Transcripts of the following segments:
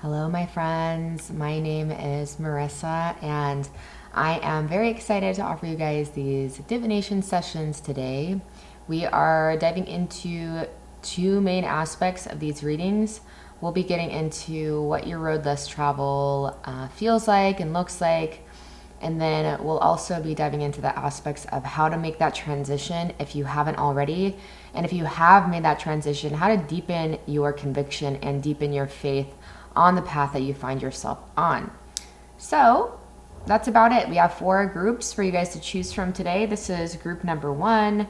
Hello, my friends. My name is Marissa, and I am very excited to offer you guys these divination sessions today. We are diving into two main aspects of these readings. We'll be getting into what your road less travel feels like and looks like. And then we'll also be diving into the aspects of how to make that transition if you haven't already. And if you have made that transition, how to deepen your conviction and deepen your faith on the path that you find yourself on. So that's about it. We have 4 groups for you guys to choose from today. This is group number 1,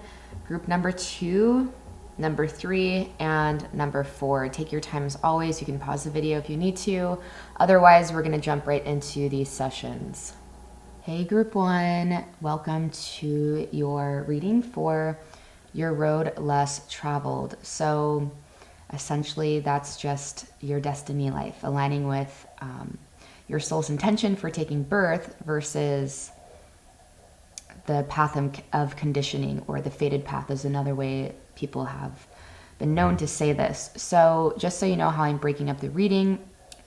group number 2, number 3, and number 4. Take your time as always. You can pause the video if you need to. Otherwise, we're going to jump right into these sessions. Hey, group 1. Welcome to your reading for your road less traveled. So essentially, that's just your destiny life, aligning with your soul's intention for taking birth versus the path of conditioning, or the fated path is another way people have been known to say this. So just so you know how I'm breaking up the reading,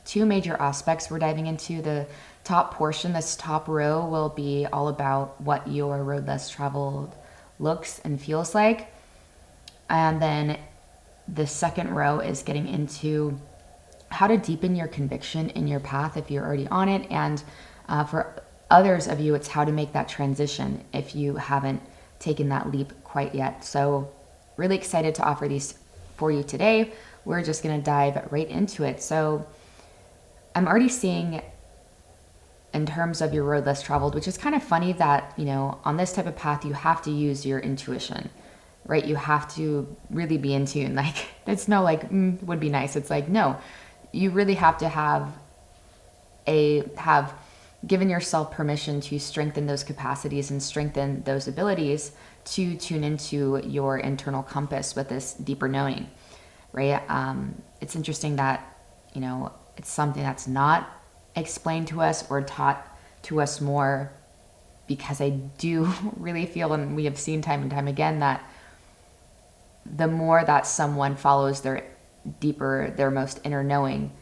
2 major aspects we're diving into. The top portion, this top row, will be all about what your road less traveled looks and feels like. And then the second row is getting into how to deepen your conviction in your path if you're already on it. And for others of you, it's how to make that transition if you haven't taken that leap quite yet. So really excited to offer these for you today. We're just going to dive right into it. So I'm already seeing, in terms of your road less traveled, which is kind of funny that, you know, on this type of path, you have to use your intuition, right? You have to really be in tune. Like, it's no like, would be nice. It's like, no, you really have to have given yourself permission to strengthen those capacities and strengthen those abilities to tune into your internal compass with this deeper knowing, right? It's interesting that, you know, it's something that's not explained to us or taught to us more, because I do really feel, and we have seen time and time again, that the more that someone follows their deeper, their most inner knowing,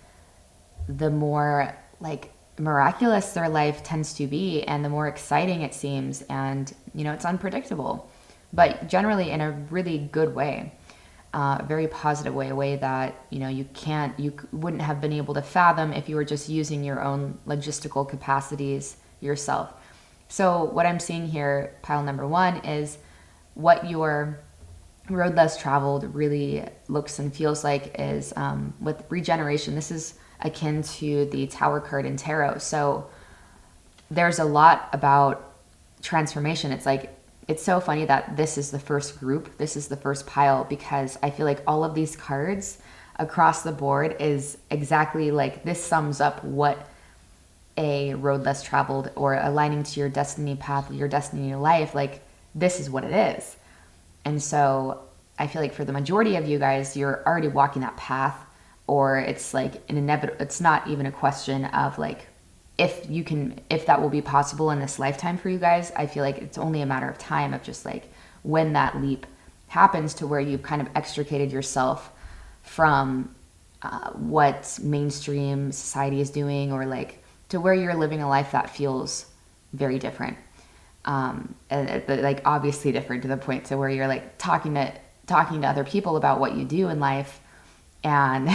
the more like miraculous their life tends to be, and the more exciting it seems. And, you know, it's unpredictable, but generally in a really good way, a very positive way, a way that, you know, you wouldn't have been able to fathom if you were just using your own logistical capacities yourself. So what I'm seeing here, pile number 1, is what your road less traveled really looks and feels like is with regeneration. This is akin to the Tower card in tarot. So there's a lot about transformation. It's like, it's so funny that this is the first group, this is the first pile, because I feel like all of these cards across the board is exactly like, this sums up what a road less traveled, or aligning to your destiny path, your destiny life, like, this is what it is. And so I feel like for the majority of you guys, you're already walking that path, or it's like an inevitable, it's not even a question of like, if that will be possible in this lifetime for you guys. I feel like it's only a matter of time of just like when that leap happens to where you've kind of extricated yourself from what mainstream society is doing, or like to where you're living a life that feels very different. And like obviously different to the point to where you're like talking to other people about what you do in life, and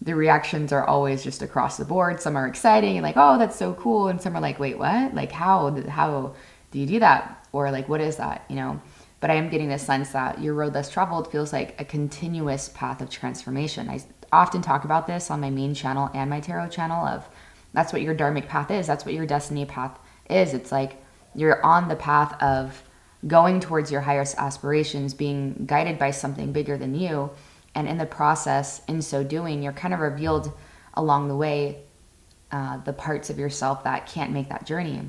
the reactions are always just across the board. Some are exciting and like, oh, that's so cool, and some are like, wait, what? Like, how do you do that? Or like, what is that, you know? But I am getting the sense that your road less traveled feels like a continuous path of transformation. I often talk about this on my main channel and my tarot channel, of that's what your dharmic path is, that's what your destiny path is. It's like you're on the path of going towards your highest aspirations, being guided by something bigger than you. And in the process, in so doing, you're kind of revealed along the way the parts of yourself that can't make that journey.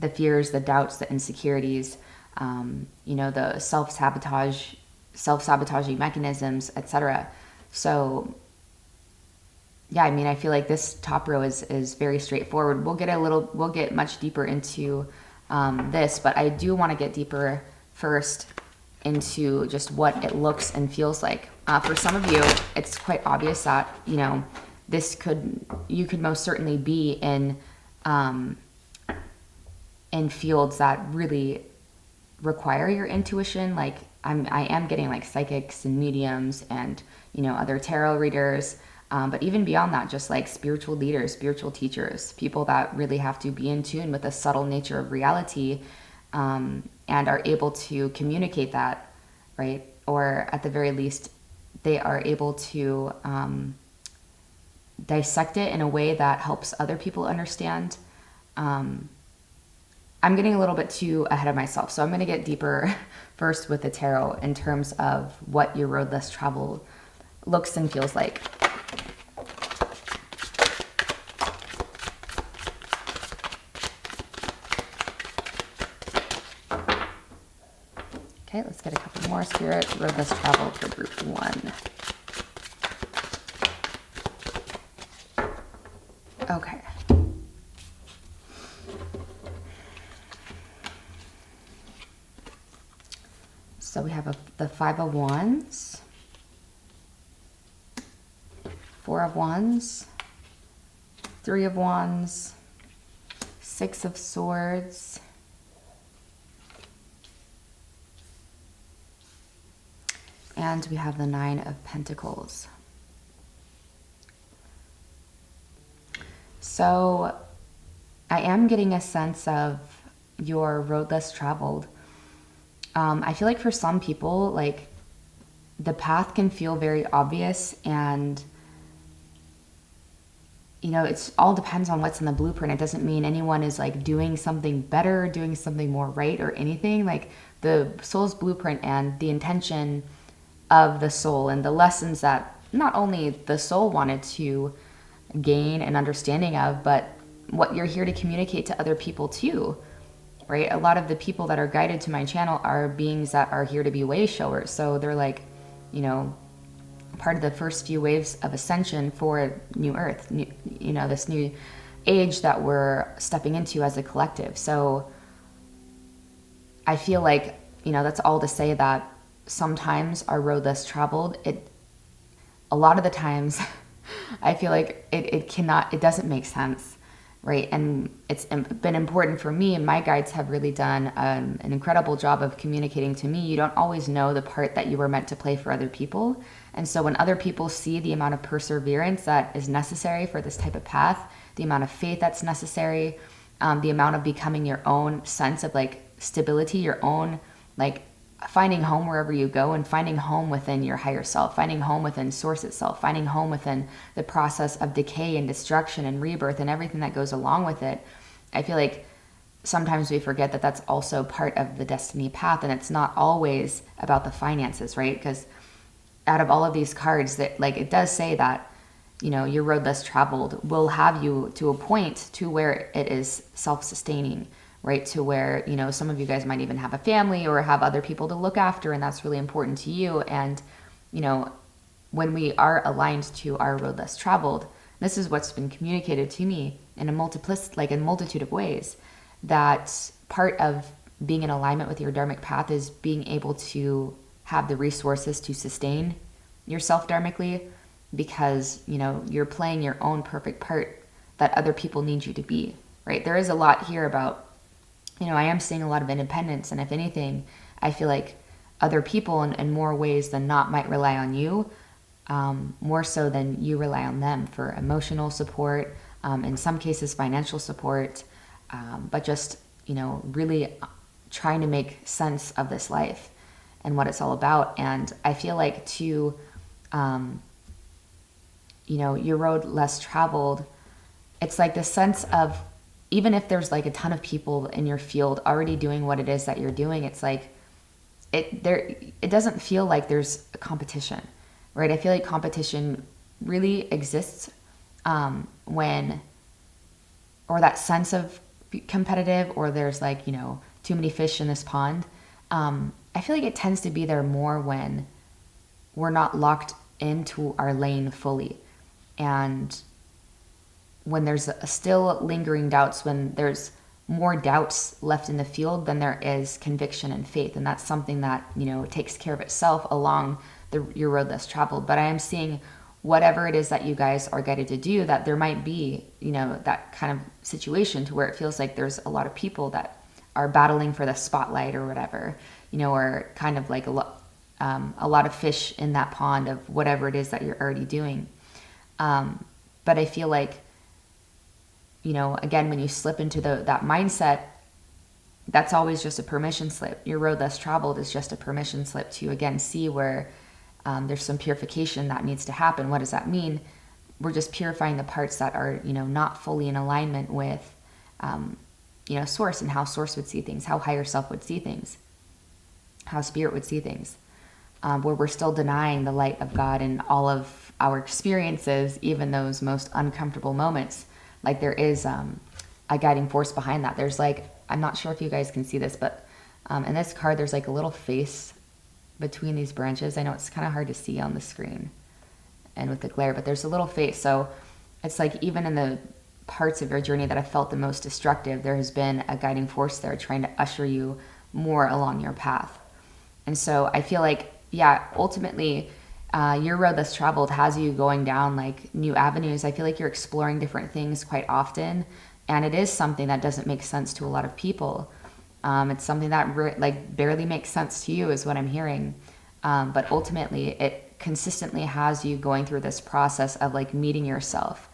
The fears, the doubts, the insecurities, you know, the self-sabotaging mechanisms, etc. So yeah, I mean, I feel like this top row is very straightforward. We'll get much deeper into this, but I do want to get deeper first into just what it looks and feels like. For some of you, it's quite obvious that, you know, you could most certainly be in fields that really require your intuition. Like I am getting like psychics and mediums and, you know, other tarot readers. But even beyond that, just like spiritual leaders, spiritual teachers, people that really have to be in tune with the subtle nature of reality, and are able to communicate that, right? Or at the very least, they are able to dissect it in a way that helps other people understand. I'm getting a little bit too ahead of myself, so I'm going to get deeper first with the tarot in terms of what your road less traveled looks and feels like. Okay, let's get a couple more. Spirit, road less traveled for group 1. Okay. So we have the 5 of Wands, 4 of Wands, 3 of Wands, 6 of Swords, and we have the 9 of Pentacles. So I am getting a sense of your road less traveled. I feel like for some people, like the path can feel very obvious, and you know, it's all depends on what's in the blueprint. It doesn't mean anyone is like doing something better, doing something more right or anything. Like the soul's blueprint and the intention of the soul and the lessons that not only the soul wanted to gain an understanding of, but what you're here to communicate to other people too. Right? A lot of the people that are guided to my channel are beings that are here to be way showers. So they're like, you know, part of the first few waves of ascension for New Earth, you know, this new age that we're stepping into as a collective. So I feel like, you know, that's all to say that sometimes our road less traveled, a lot of the times I feel like it doesn't make sense. Right. And it's been important for me, and my guides have really done an incredible job of communicating to me. You don't always know the part that you were meant to play for other people. And so when other people see the amount of perseverance that is necessary for this type of path, the amount of faith that's necessary, the amount of becoming your own sense of like stability, your own like finding home wherever you go, and finding home within your higher self, finding home within source itself, finding home within the process of decay and destruction and rebirth and everything that goes along with it. I feel like sometimes we forget that that's also part of the destiny path, and it's not always about the finances, right? Because out of all of these cards, that like it does say that, you know, your road less traveled will have you to a point to where it is self-sustaining, right? To where, you know, some of you guys might even have a family or have other people to look after, and that's really important to you. And, you know, when we are aligned to our road less traveled, this is what's been communicated to me in a multitude of ways, that part of being in alignment with your dharmic path is being able to have the resources to sustain yourself dharmically, because, you know, you're playing your own perfect part that other people need you to be, right? There is a lot here about, you know, I am seeing a lot of independence, and if anything, I feel like other people in more ways than not might rely on you, more so than you rely on them for emotional support, in some cases financial support, but just, you know, really trying to make sense of this life and what it's all about. And I feel like to, you know, your road less traveled, it's like the sense of, even if there's like a ton of people in your field already doing what it is that you're doing, it's like it doesn't feel like there's a competition, right? I feel like competition really exists when, or that sense of competitive, or there's like, you know, too many fish in this pond. I feel like it tends to be there more when we're not locked into our lane fully, and when there's still lingering doubts, when there's more doubts left in the field than there is conviction and faith. And that's something that, you know, takes care of itself along your road less traveled. But I am seeing whatever it is that you guys are guided to do, that there might be, you know, that kind of situation to where it feels like there's a lot of people that are battling for the spotlight or whatever, you know, or kind of like a lot of fish in that pond of whatever it is that you're already doing. But I feel like, you know, again, when you slip into that mindset, that's always just a permission slip. Your road less traveled is just a permission slip to, again, see where there's some purification that needs to happen. What does that mean? We're just purifying the parts that are, you know, not fully in alignment with, you know, source, and how source would see things, how higher self would see things, how spirit would see things, where we're still denying the light of God in all of our experiences, even those most uncomfortable moments. Like there is a guiding force behind that. There's like, I'm not sure if you guys can see this, but in this card, there's like a little face between these branches. I know it's kind of hard to see on the screen and with the glare, but there's a little face. So it's like, even in the parts of your journey that have felt the most destructive, there has been a guiding force there trying to usher you more along your path. And so I feel like, yeah, ultimately, your road less traveled has you going down like new avenues. I feel like you're exploring different things quite often, and it is something that doesn't make sense to a lot of people. It's something that like barely makes sense to you, is what I'm hearing. But ultimately, it consistently has you going through this process of like meeting yourself,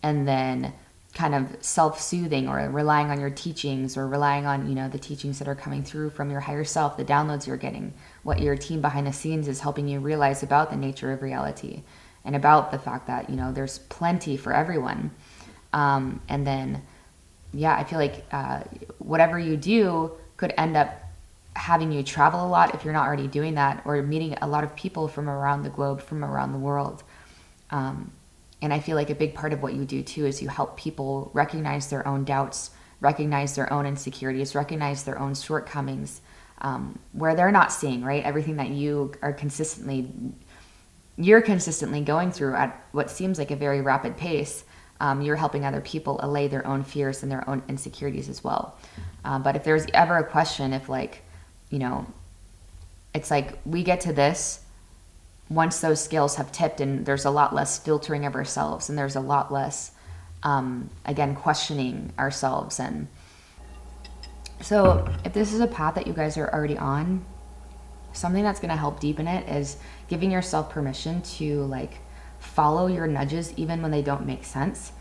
and then kind of self-soothing, or relying on your teachings, or relying on, you know, the teachings that are coming through from your higher self, the downloads you're getting, what your team behind the scenes is helping you realize about the nature of reality, and about the fact that, you know, there's plenty for everyone. And then, yeah, I feel like whatever you do could end up having you travel a lot if you're not already doing that, or meeting a lot of people from around the globe, from around the world. And I feel like a big part of what you do too is you help people recognize their own doubts, recognize their own insecurities, recognize their own shortcomings, where they're not seeing, right? Everything that you're consistently going through at what seems like a very rapid pace. You're helping other people allay their own fears and their own insecurities as well. But if there's ever a question, if like, you know, it's like we get to this once those scales have tipped, and there's a lot less filtering of ourselves, and there's a lot less, again, questioning ourselves. And so if this is a path that you guys are already on, something that's going to help deepen it is giving yourself permission to like follow your nudges even when they don't make sense.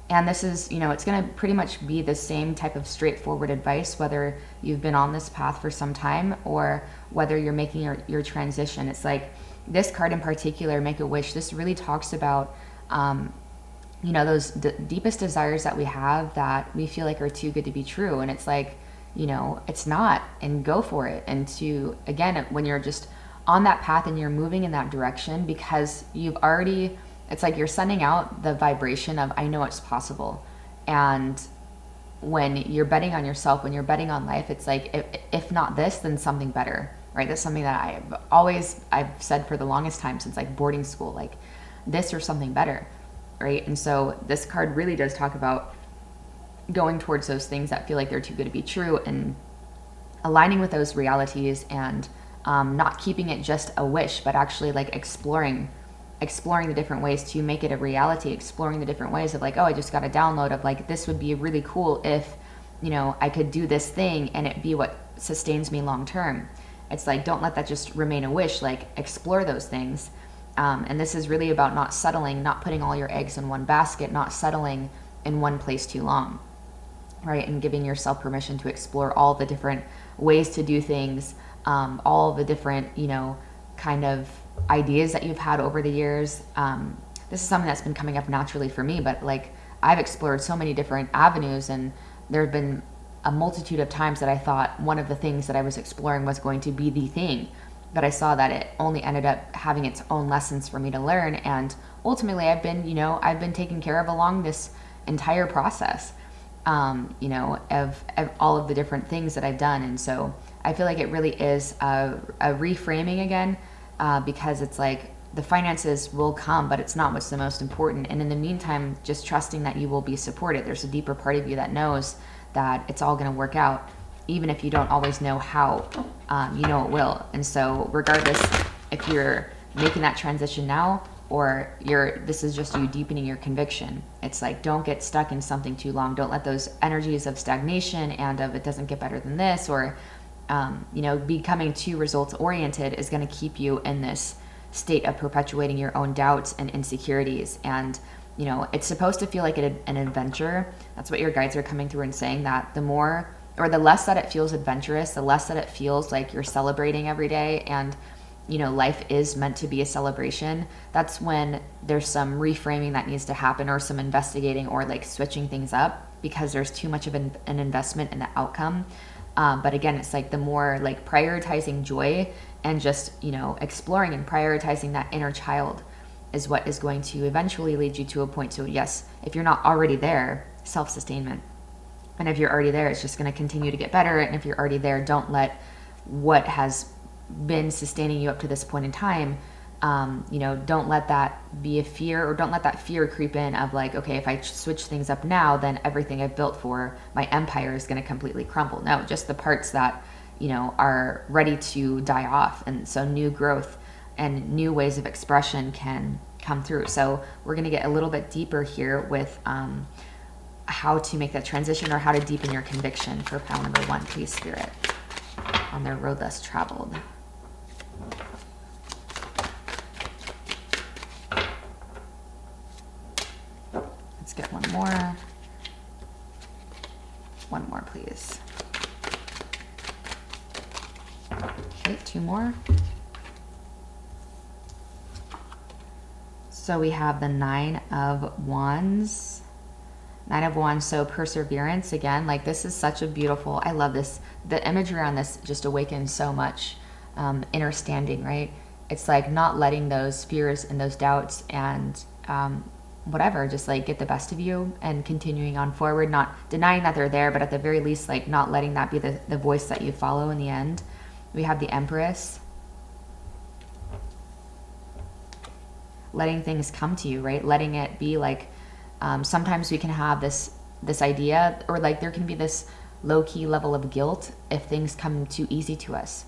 And this is, you know, it's going to pretty much be the same type of straightforward advice, whether you've been on this path for some time or whether you're making your transition. It's like this card in particular, Make a Wish, this really talks about, you know, those deepest desires that we have that we feel like are too good to be true. And it's like, you know, it's not, and go for it. And to, again, when you're just on that path and you're moving in that direction, because you've already, it's like you're sending out the vibration of, I know it's possible. And when you're betting on yourself, when you're betting on life, it's like, if not this, then something better, right? That's something that I've said for the longest time, since like boarding school, like this or something better, right? And so this card really does talk about going towards those things that feel like they're too good to be true, and aligning with those realities, and not keeping it just a wish, but actually like exploring the different ways to make it a reality, exploring the different ways of like, oh, I just got a download of like, this would be really cool if, you know, I could do this thing and it be what sustains me long term. It's like, don't let that just remain a wish, like explore those things. And this is really about not settling, not putting all your eggs in one basket, not settling in one place too long, right? And giving yourself permission to explore all the different ways to do things, all the different, you know, kind of ideas that you've had over the years. This is something that's been coming up naturally for me, but like I've explored so many different avenues, and there have been a multitude of times that I thought one of the things that I was exploring was going to be the thing, but I saw that it only ended up having its own lessons for me to learn. And ultimately I've been taken care of along this entire process, you know, of all of the different things that I've done. And so I feel like it really is a reframing again, because it's like the finances will come, but it's not what's the most important. And in the meantime, just trusting that you will be supported. There's a deeper part of you that knows that it's all going to work out, even if you don't always know how, you know it will. And so regardless if you're making that transition now or this is just you deepening your conviction. It's like, don't get stuck in something too long. Don't let those energies of stagnation and of it doesn't get better than this, or becoming too results oriented is going to keep you in this state of perpetuating your own doubts and insecurities. And it's supposed to feel like an adventure. That's what your guides are coming through and saying, that the more, or the less that it feels adventurous, the less that it feels like you're celebrating every day, and life is meant to be a celebration. That's when there's some reframing that needs to happen, or some investigating, or like switching things up, because there's too much of an investment in the outcome. But again, it's like the more like prioritizing joy and just, exploring and prioritizing that inner child is what is going to eventually lead you to a point. So yes, if you're not already there, self-sustainment. And if you're already there, it's just going to continue to get better. And if you're already there, don't let what has been sustaining you up to this point in time, don't let that be a fear, or don't let that fear creep in of like, okay, if I switch things up now, then everything I've built for my empire is going to completely crumble. No, just the parts that, are ready to die off. And so new growth and new ways of expression can come through. So we're going to get a little bit deeper here with how to make that transition, or how to deepen your conviction for pile number 1, please, Spirit, on their road less traveled. Let's get one more. One more, please. Okay, 2 more. So we have the 9 of Wands. 9 of Wands, so perseverance again. Like, this is such a beautiful, I love this. The imagery on this just awakens so much inner standing, right? It's like not letting those fears and those doubts and whatever just like get the best of you, and continuing on forward, not denying that they're there, but at the very least, like not letting that be the voice that you follow in the end. We have the Empress. Letting things come to you, right? Letting it be like, sometimes we can have this idea, or like there can be this low-key level of guilt if things come too easy to us.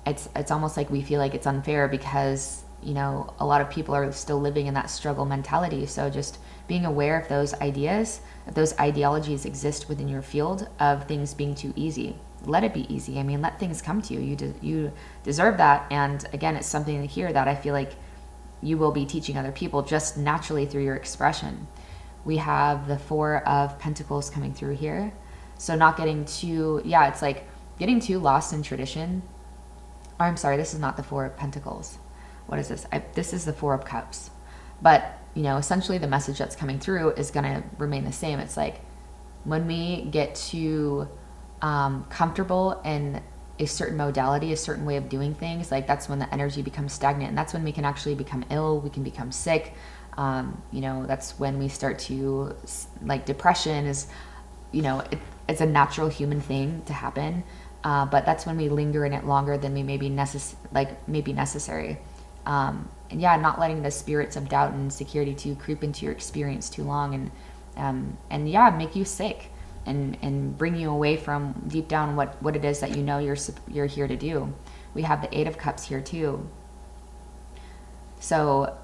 It's almost like we feel like it's unfair because, a lot of people are still living in that struggle mentality. So just being aware of those ideas, if those ideologies exist within your field of things being too easy. Let it be easy. I mean, let things come to you. You deserve that. And again, it's something here that I feel like you will be teaching other people just naturally through your expression. We have the 4 of Pentacles coming through here. So not getting too, it's like getting too lost in tradition. Or I'm sorry, this is not the 4 of Pentacles. What is this? This is the 4 of Cups. But, essentially the message that's coming through is going to remain the same. It's like when we get too comfortable in a certain modality, a certain way of doing things, like that's when the energy becomes stagnant. And that's when we can actually become ill. We can become sick. That's when we start to, like, depression is, it's a natural human thing to happen. But that's when we linger in it longer than we may be necessary. Not letting the spirits of doubt and insecurity to creep into your experience too long, and make you sick and bring you away from deep down what it is that you're here to do. We have the 8 of Cups here too. So,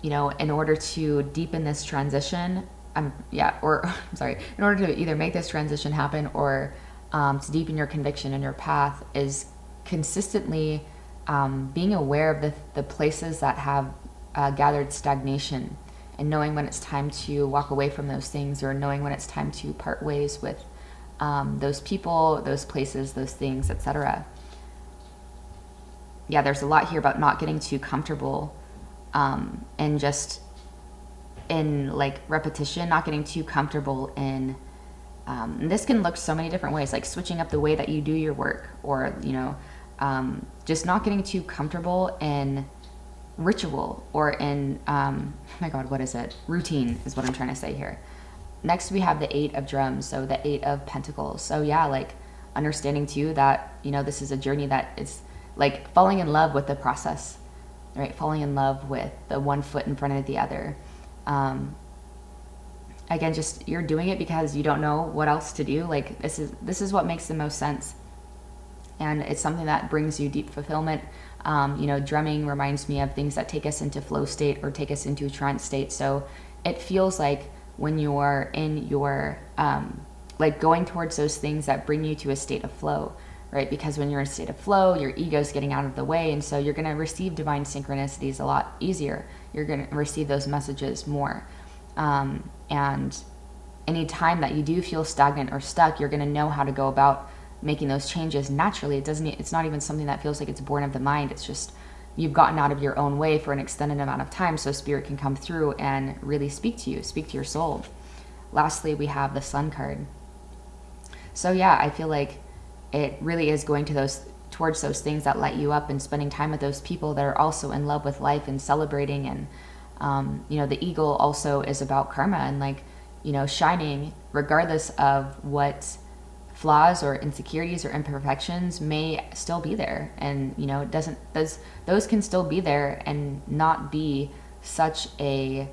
in order to deepen this transition, in order to either make this transition happen or to deepen your conviction in your path, is consistently being aware of the places that have gathered stagnation, and knowing when it's time to walk away from those things, or knowing when it's time to part ways with those people, those places, those things, etc. There's a lot here about not getting too comfortable and just in like repetition, not getting too comfortable in and this can look so many different ways, like switching up the way that you do your work, or just not getting too comfortable in ritual, or in routine is what I'm trying to say here. Next we have the 8 of Drums, so the 8 of Pentacles. So like understanding too that this is a journey that is like falling in love with the process, right? Falling in love with the one foot in front of the other. Again, just you're doing it because you don't know what else to do. Like this is what makes the most sense, and it's something that brings you deep fulfillment. Drumming reminds me of things that take us into flow state or take us into a trance state. So it feels like when you're in your, like going towards those things that bring you to a state of flow, right? Because when you're in a state of flow, your ego's getting out of the way. And so you're going to receive divine synchronicities a lot easier. You're going to receive those messages more. And any time that you do feel stagnant or stuck, you're going to know how to go about making those changes naturally. It's not even something that feels like it's born of the mind. It's just you've gotten out of your own way for an extended amount of time, so spirit can come through and really speak to you, speak to your soul. Lastly, we have the Sun card. So yeah, I feel like it really is going to towards those things that light you up, and spending time with those people that are also in love with life and celebrating. And the eagle also is about karma and like, shining regardless of what flaws or insecurities or imperfections may still be there. And those can still be there and not be such a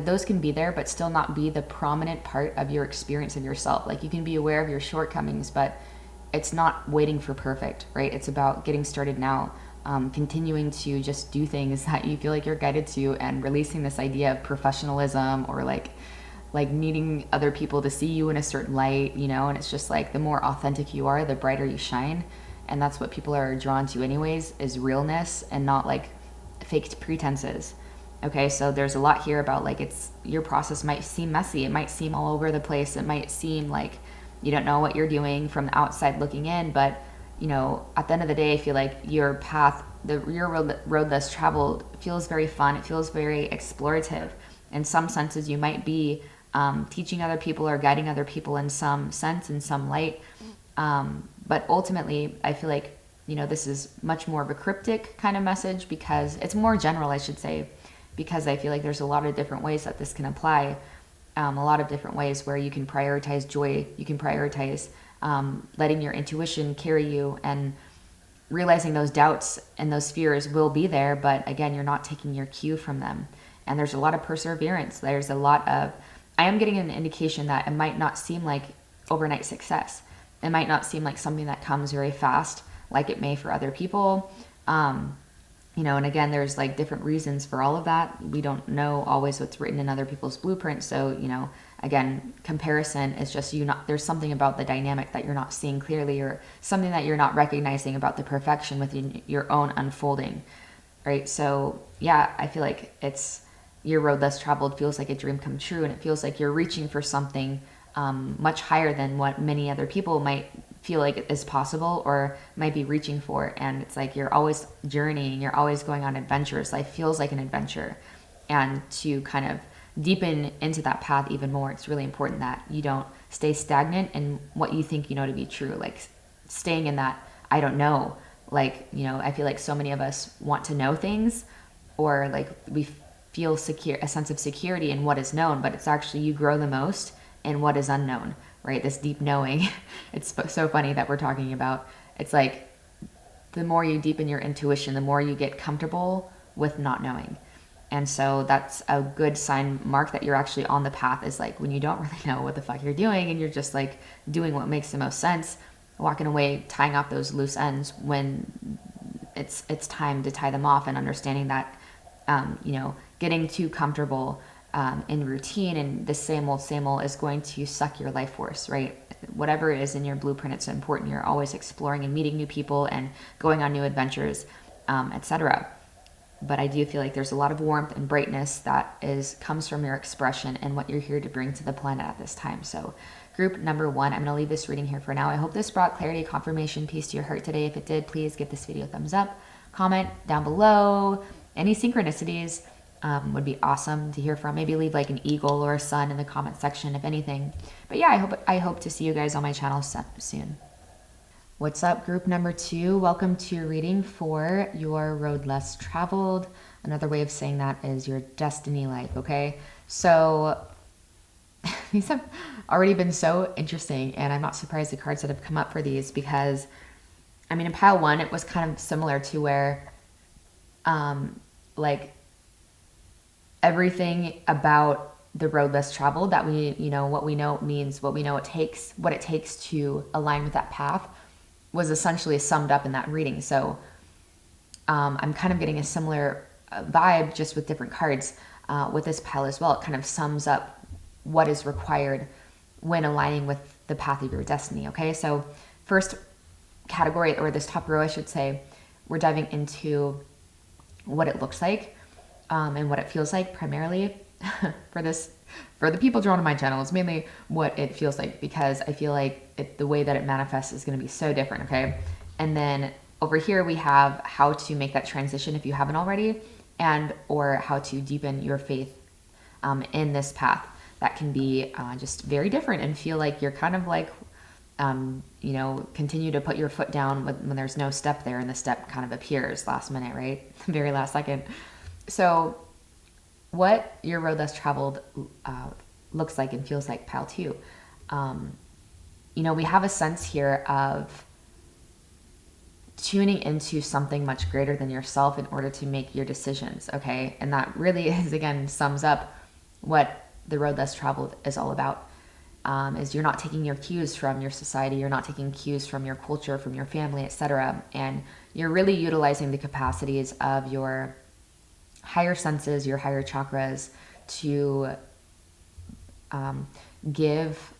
those can be there but still not be the prominent part of your experience of yourself. Like, you can be aware of your shortcomings, but it's not waiting for perfect, right? It's about getting started now, continuing to just do things that you feel like you're guided to, and releasing this idea of professionalism or like needing other people to see you in a certain light, and it's just like the more authentic you are, the brighter you shine. And that's what people are drawn to anyways, is realness and not like faked pretenses. Okay, so there's a lot here about like your process might seem messy. It might seem all over the place. It might seem like you don't know what you're doing from the outside looking in, but at the end of the day, I feel like your path, your road less traveled, feels very fun. It feels very explorative. In some senses, you might be teaching other people or guiding other people in some sense, in some light. But ultimately, I feel like, this is much more of a cryptic kind of message, because it's more general, I should say, because I feel like there's a lot of different ways that this can apply, a lot of different ways where you can prioritize joy, you can prioritize letting your intuition carry you, and realizing those doubts and those fears will be there, but again, you're not taking your cue from them. And there's a lot of perseverance. There's a lot of, I am getting an indication that it might not seem like overnight success. It might not seem like something that comes very fast, like it may for other people. And again, there's like different reasons for all of that. We don't know always what's written in other people's blueprints. So, again, comparison is just there's something about the dynamic that you're not seeing clearly, or something that you're not recognizing about the perfection within your own unfolding, right? So yeah, I feel like your road less traveled feels like a dream come true, and it feels like you're reaching for something much higher than what many other people might feel like is possible or might be reaching for. And it's like you're always journeying, you're always going on adventures. Life feels like an adventure. And to kind of deepen into that path even more, it's really important that you don't stay stagnant in what you think you know to be true. Like staying in that, I don't know. Like, I feel like so many of us want to know things, or like we feel secure, a sense of security in what is known, but it's actually you grow the most in what is unknown, right? This deep knowing. It's so funny that we're talking about. It's like the more you deepen your intuition, the more you get comfortable with not knowing. And so that's a good sign, mark that you're actually on the path, is like when you don't really know what the fuck you're doing and you're just like doing what makes the most sense, walking away, tying off those loose ends when it's time to tie them off, and understanding that, getting too comfortable in routine and the same old is going to suck your life force, right? Whatever is in your blueprint, it's important you're always exploring and meeting new people and going on new adventures, etc. But I do feel like there's a lot of warmth and brightness that comes from your expression and what you're here to bring to the planet at this time. So group number 1, I'm going to leave this reading here for now. I hope this brought clarity, confirmation, peace to your heart today. If it did, please give this video a thumbs up, comment down below. Any synchronicities would be awesome to hear from. Maybe leave like an eagle or a sun in the comment section, if anything. But yeah, I hope to see you guys on my channel soon. What's up, group number 2? Welcome to your reading for your road less traveled. Another way of saying that is your destiny life, okay? So these have already been so interesting, and I'm not surprised the cards that have come up for these, because I mean, in pile 1, it was kind of similar to where like everything about the road less traveled, that what we know it means, what we know it takes, what it takes to align with that path, was essentially summed up in that reading. So I'm kind of getting a similar vibe, just with different cards with this pile as well. It kind of sums up what is required when aligning with the path of your destiny. Okay, so first category, or this top row I should say, we're diving into what it looks like and what it feels like primarily. For the people drawn to my channel, it's mainly what it feels like, because I feel like the way that it manifests is going to be so different. Okay, and then over here we have how to make that transition if you haven't already, and or how to deepen your faith in this path. That can be just very different and feel like you're kind of like, you know, continue to put your foot down when there's no step there, and the step kind of appears last minute, right? Very last second. So what your road less traveled looks like and feels like, pile 2. You know, we have a sense here of tuning into something much greater than yourself in order to make your decisions, okay? And that really is, again, sums up what the road less traveled is all about. Is you're not taking your cues from your society, you're not taking cues from your culture, from your family, etc. And you're really utilizing the capacities of your higher senses, your higher chakras, to give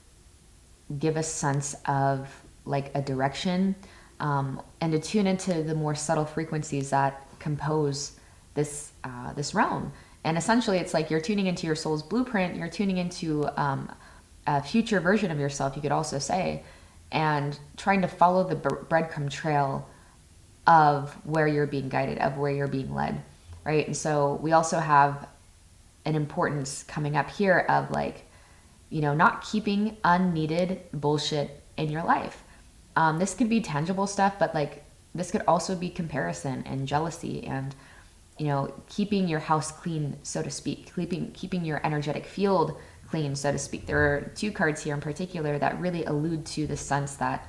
a sense of like a direction, and to tune into the more subtle frequencies that compose this realm. And essentially, it's like you're tuning into your soul's blueprint. You're tuning into a future version of yourself, you could also say, and trying to follow the breadcrumb trail of where you're being guided, of where you're being led, right? And so we also have an importance coming up here of like, you know, not keeping unneeded bullshit in your life. This could be tangible stuff, but like this could also be comparison and jealousy and, you know, keeping your house clean, so to speak, keeping your energetic field clean, so to speak. There are 2 cards here in particular that really allude to the sense that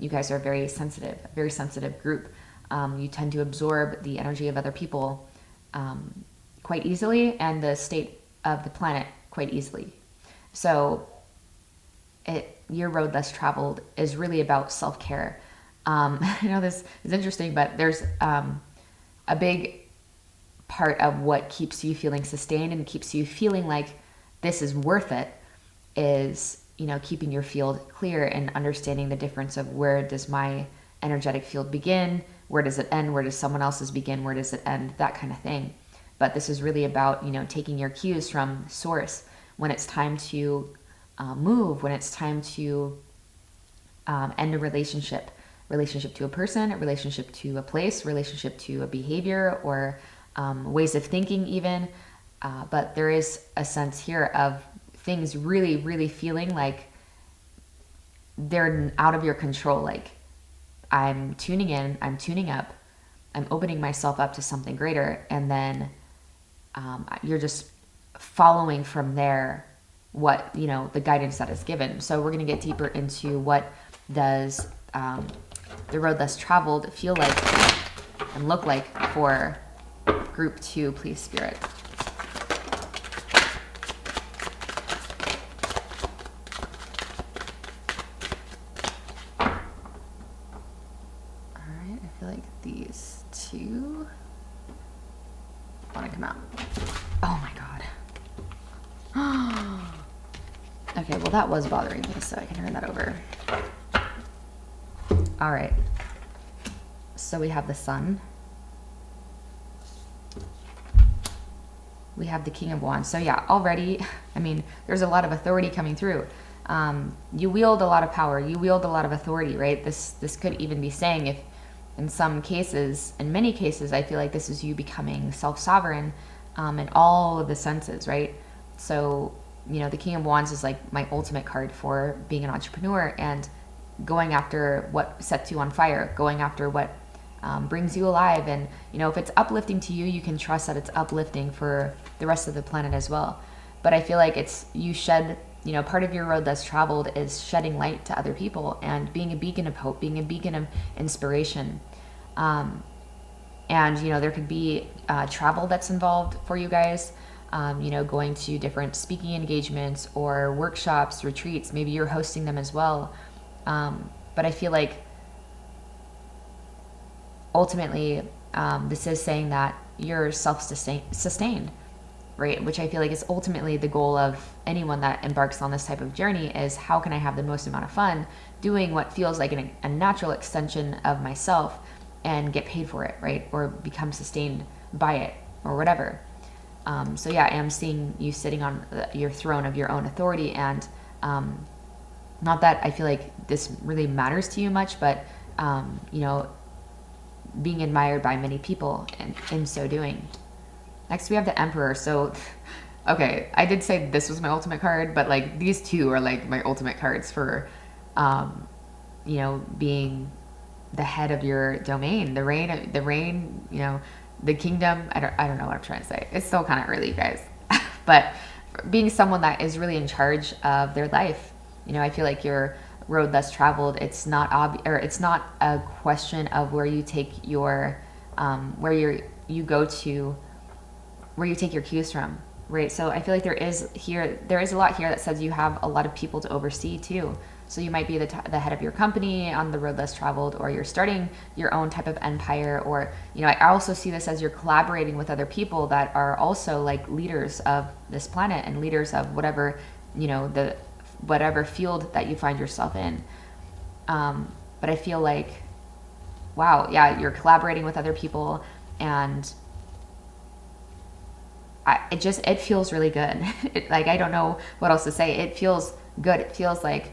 you guys are a very sensitive group. You tend to absorb the energy of other people quite easily, and the state of the planet quite easily. So your road less traveled is really about self-care. I know this is interesting, but there's a big part of what keeps you feeling sustained and keeps you feeling like this is worth it is, you know, keeping your field clear and understanding the difference of where does my energetic field begin, where does it end, where does someone else's begin, where does it end, that kind of thing. But this is really about, you know, taking your cues from source when it's time to move, when it's time to end a relationship to a person, a relationship to a place, relationship to a behavior, or ways of thinking even. But there is a sense here of things really, really feeling like they're out of your control. Like I'm tuning in, I'm tuning up, I'm opening myself up to something greater. And then you're just following from there what, you know, the guidance that is given. So we're going to get deeper into what does the road less traveled feel like and look like for group 2, please, Spirit. Alright, I feel like these 2 want to come out. Oh my god. Okay, well that was bothering me, so I can turn that over. Alright. So we have the Sun. We have the King of Wands. So yeah, already, I mean, there's a lot of authority coming through. You wield a lot of power. You wield a lot of authority, right? This could even be saying, if in some cases, in many cases, I feel like this is you becoming self-sovereign in all of the senses, right? So, you know, the King of Wands is like my ultimate card for being an entrepreneur and going after what sets you on fire, going after what brings you alive. And, you know, if it's uplifting to you, you can trust that it's uplifting for the rest of the planet as well. But I feel like it's, you shed, you know, part of your road less traveled is shedding light to other people and being a beacon of hope, being a beacon of inspiration. And, you know, there could be travel that's involved for you guys, you know, going to different speaking engagements or workshops, retreats. Maybe you're hosting them as well. But I feel like ultimately, this is saying that you're self-sustained, right? Which I feel like is ultimately the goal of anyone that embarks on this type of journey, is how can I have the most amount of fun doing what feels like a natural extension of myself and get paid for it, right? Or become sustained by it or whatever. So yeah, I am seeing you sitting on your throne of your own authority, and not that I feel like this really matters to you much, but you know, being admired by many people and in so doing. Next we have the Emperor. So okay, I did say this was my ultimate card, but like these two are like my ultimate cards for you know, being the head of your domain, the reign, you know, the kingdom. I don't know what I'm trying to say. It's still kind of early, you guys. But being someone that is really in charge of their life. You know, I feel like your road less traveled, it's not it's not a question of where you take your where you go to, where you take your cues from, right? So I feel like there is a lot here that says you have a lot of people to oversee too. So you might be the head of your company on the road less traveled, or you're starting your own type of empire, or, you know, I also see this as you're collaborating with other people that are also like leaders of this planet and leaders of whatever, you know, whatever field that you find yourself in. But I feel like, wow, yeah, you're collaborating with other people, and it feels really good. Like, I don't know what else to say. It feels good. It feels like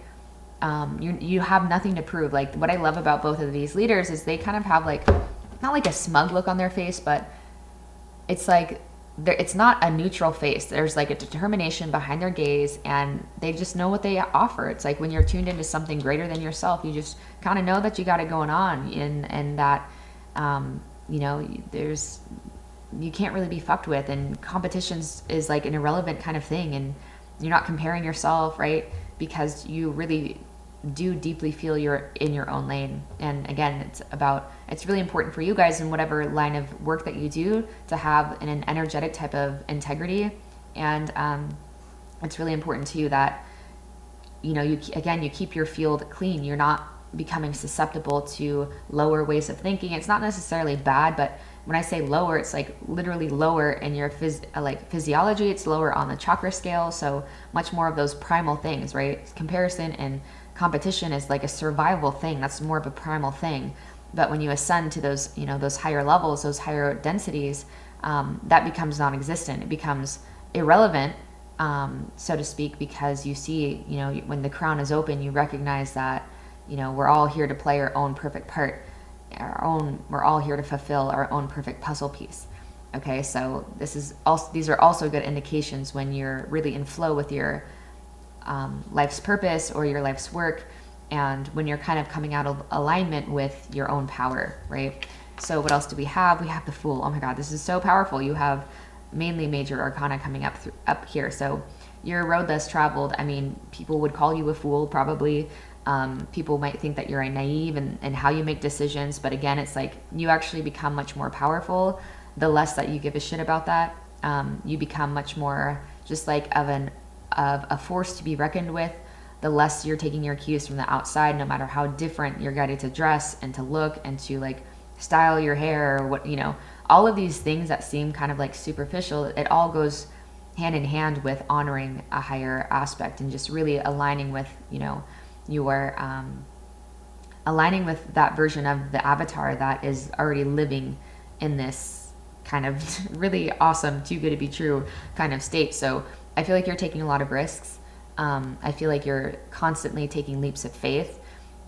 you have nothing to prove. Like, what I love about both of these leaders is they kind of have like, not like a smug look on their face, but it's like, it's not a neutral face. There's like a determination behind their gaze, and they just know what they offer. It's like when you're tuned into something greater than yourself, you just kind of know that you got it going on, and that, you know, you can't really be fucked with, and competitions is like an irrelevant kind of thing, and you're not comparing yourself, right? Because you really do deeply feel you're in your own lane. And again, it's really important for you guys in whatever line of work that you do to have an energetic type of integrity. And it's really important to you that, you know, you keep your field clean. You're not becoming susceptible to lower ways of thinking. It's not necessarily bad, but when I say lower, it's like literally lower in your physiology. It's lower on the chakra scale. So much more of those primal things, right? Comparison and competition is like a survival thing. That's more of a primal thing. But when you ascend to those, you know, those higher levels, those higher densities, that becomes non-existent. It becomes irrelevant, so to speak, because you see, you know, when the crown is open, you recognize that, you know, we're all here to play our own perfect part. We're all here to fulfill our own perfect puzzle piece. Okay, so these are also good indications when you're really in flow with your life's purpose or your life's work, and when you're kind of coming out of alignment with your own power, right? So what else do we have? We have the Fool. Oh my God, this is so powerful. You have mainly major arcana coming up here. So your road less traveled, I mean, people would call you a fool probably. People might think that you're naive in how you make decisions, but again, it's like you actually become much more powerful the less that you give a shit about that. You become much more just like of a force to be reckoned with, the less you're taking your cues from the outside, no matter how different you're guided to dress and to look and to like style your hair, or what, you know, all of these things that seem kind of like superficial, it all goes hand in hand with honoring a higher aspect and just really aligning with, you know, your aligning with that version of the avatar that is already living in this kind of really awesome, too good to be true kind of state. So I feel like you're taking a lot of risks. I feel like you're constantly taking leaps of faith,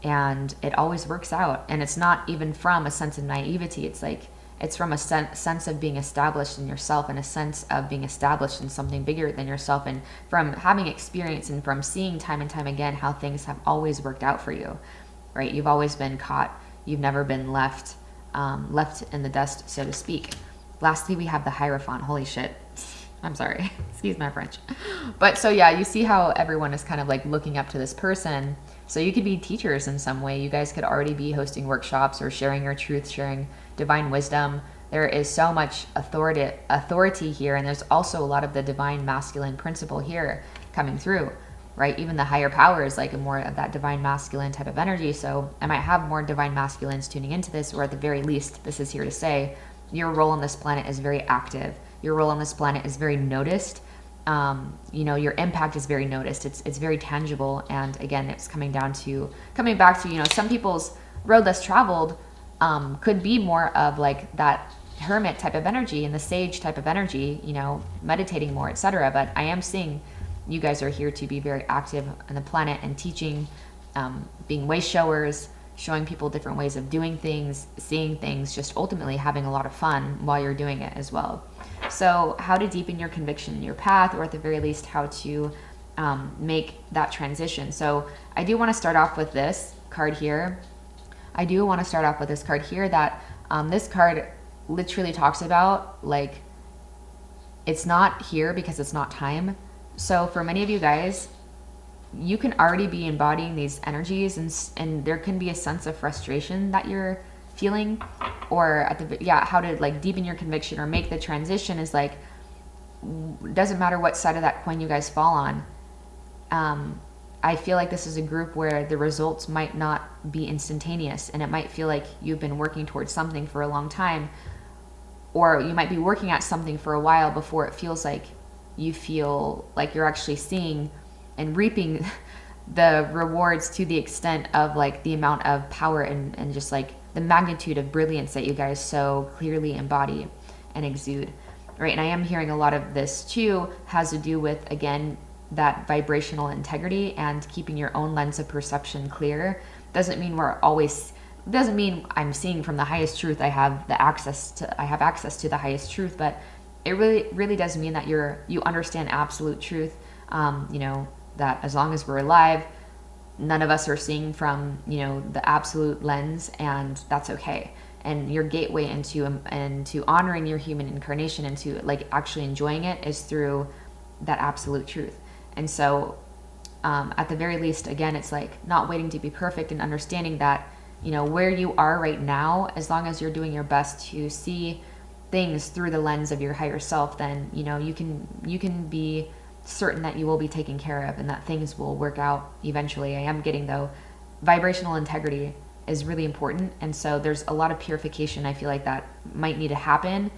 and it always works out. And it's not even from a sense of naivety. It's like, it's from a sense of being established in yourself, and a sense of being established in something bigger than yourself, and from having experience and from seeing time and time again how things have always worked out for you, right? You've always been caught. You've never been left in the dust, so to speak. Lastly, we have the Hierophant. Holy shit. I'm sorry. Excuse my French. But so yeah, you see how everyone is kind of like looking up to this person. So you could be teachers in some way. You guys could already be hosting workshops or sharing your truth, sharing divine wisdom. There is so much authority here, and there's also a lot of the divine masculine principle here coming through. right? Even the higher power is like a more of that divine masculine type of energy. So I might have more divine masculines tuning into this, or at the very least, this is here to say your role on this planet is very active. Your role on this planet is very noticed. Your impact is very noticed. It's very tangible. And again, it's coming back to, some people's road less traveled could be more of like that hermit type of energy and the sage type of energy, meditating more, etc. But I am seeing you guys are here to be very active on the planet and teaching, being way showers, showing people different ways of doing things, seeing things, just ultimately having a lot of fun while you're doing it as well. So how to deepen your conviction in your path, or at the very least, how to make that transition. So I do want to start off with this card here. That this card literally talks about, like, it's not here because it's not time. So for many of you guys, you can already be embodying these energies, and there can be a sense of frustration that you're feeling, or how to like deepen your conviction or make the transition is like, doesn't matter what side of that coin you guys fall on. I feel like this is a group where the results might not be instantaneous, and it might feel like you've been working towards something for a long time, or you might be working at something for a while before it feels like you feel like you're actually seeing and reaping the rewards to the extent of like the amount of power and just like the magnitude of brilliance that you guys so clearly embody and exude, right? And I am hearing a lot of this too has to do with, again, that vibrational integrity and keeping your own lens of perception clear. Doesn't mean I'm seeing from the highest truth. I have access to the highest truth, but it really does mean that you understand absolute truth. That as long as we're alive, none of us are seeing from, the absolute lens, and that's okay. And your gateway into honoring your human incarnation, into like actually enjoying it, is through that absolute truth. And so at the very least, again, it's like not waiting to be perfect and understanding that, where you are right now, as long as you're doing your best to see things through the lens of your higher self, then, you can be certain that you will be taken care of and that things will work out eventually. I am getting, though, vibrational integrity is really important. And so there's a lot of purification I feel like that might need to happen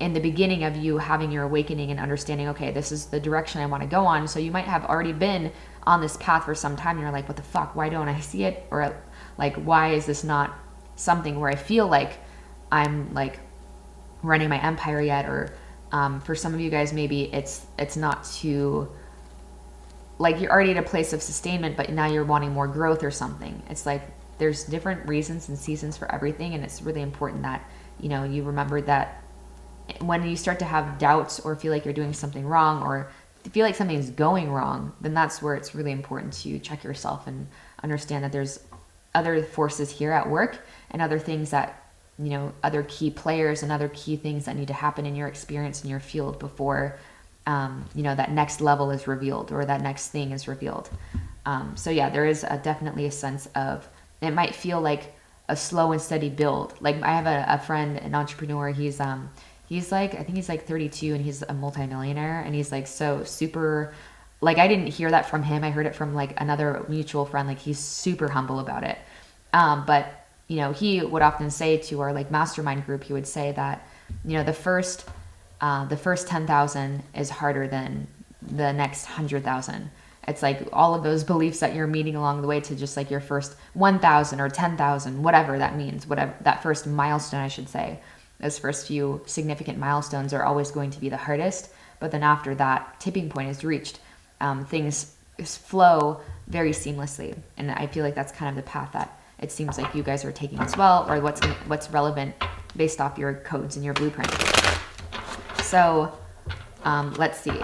in the beginning of you having your awakening and understanding, okay, this is the direction I want to go on. So you might have already been on this path for some time and you're like, what the fuck, why don't I see it? Or like, why is this not something where I feel like I'm like running my empire yet? Or for some of you guys, maybe it's not too, like, you're already at a place of sustainment, but now you're wanting more growth or something. It's like there's different reasons and seasons for everything, and it's really important that you remember that when you start to have doubts or feel like you're doing something wrong or feel like something's going wrong, then that's where it's really important to check yourself and understand that there's other forces here at work and other things that, other key players and other key things that need to happen in your experience in your field before, that next level is revealed or that next thing is revealed. So yeah, there is definitely a sense of, it might feel like a slow and steady build. Like I have a friend, an entrepreneur, he's like, I think he's like 32 and he's a multimillionaire, and he's like so super, like I didn't hear that from him. I heard it from like another mutual friend. Like he's super humble about it. But he would often say to our like mastermind group, he would say that, the first 10,000 is harder than the next 100,000. It's like all of those beliefs that you're meeting along the way to just like your first 1,000 or 10,000, whatever that means, whatever that first milestone, I should say. Those first few significant milestones are always going to be the hardest. But then after that tipping point is reached, things flow very seamlessly. And I feel like that's kind of the path that it seems like you guys are taking as well, or what's relevant based off your codes and your blueprint. So let's see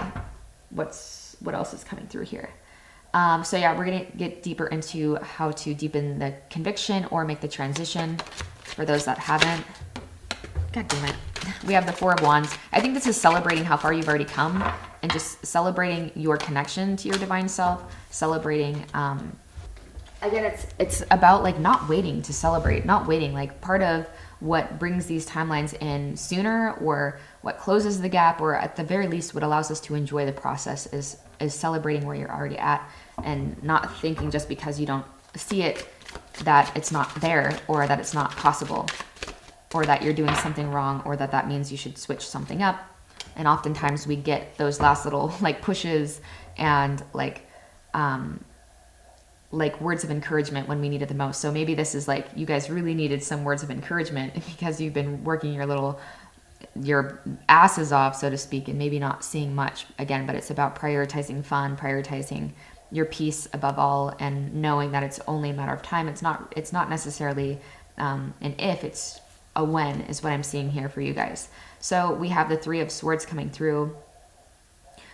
what else is coming through here. So yeah, we're going to get deeper into how to deepen the conviction or make the transition for those that haven't. God damn it. We have the Four of Wands. I think this is celebrating how far you've already come and just celebrating your connection to your divine self, celebrating, again, it's about like not waiting to celebrate, not waiting. Like part of what brings these timelines in sooner, or what closes the gap, or at the very least what allows us to enjoy the process is celebrating where you're already at and not thinking just because you don't see it that it's not there, or that it's not possible, or that you're doing something wrong, or that means you should switch something up. And oftentimes we get those last little like pushes and like words of encouragement when we need it the most. So maybe this is like, you guys really needed some words of encouragement because you've been working your asses off, so to speak, and maybe not seeing much again. But it's about prioritizing fun, prioritizing your peace above all, and knowing that it's only a matter of time. It's not necessarily an if, it's a when, is what I'm seeing here for you guys. So we have the 3 of Swords coming through.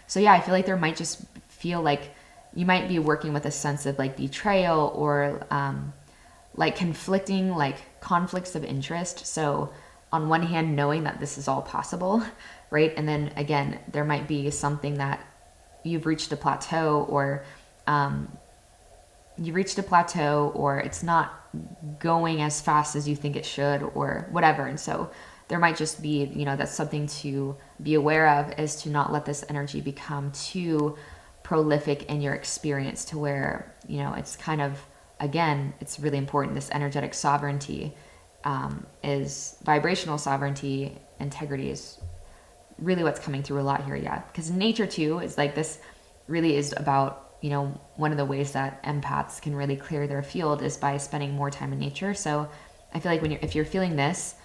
So yeah, I feel like there might just feel like you might be working with a sense of like betrayal, or like conflicting, like conflicts of interest. So on one hand, knowing that this is all possible, right? And then again, there might be something that you've reached a plateau, or or it's not going as fast as you think it should, or whatever. And so there might just be, that's something to be aware of, is to not let this energy become too prolific in your experience, to where, it's kind of, again, it's really important. This energetic sovereignty is vibrational sovereignty. Integrity is really what's coming through a lot here. Yeah. Because nature too is like, this really is about, one of the ways that empaths can really clear their field is by spending more time in nature. So I feel like if you're feeling this,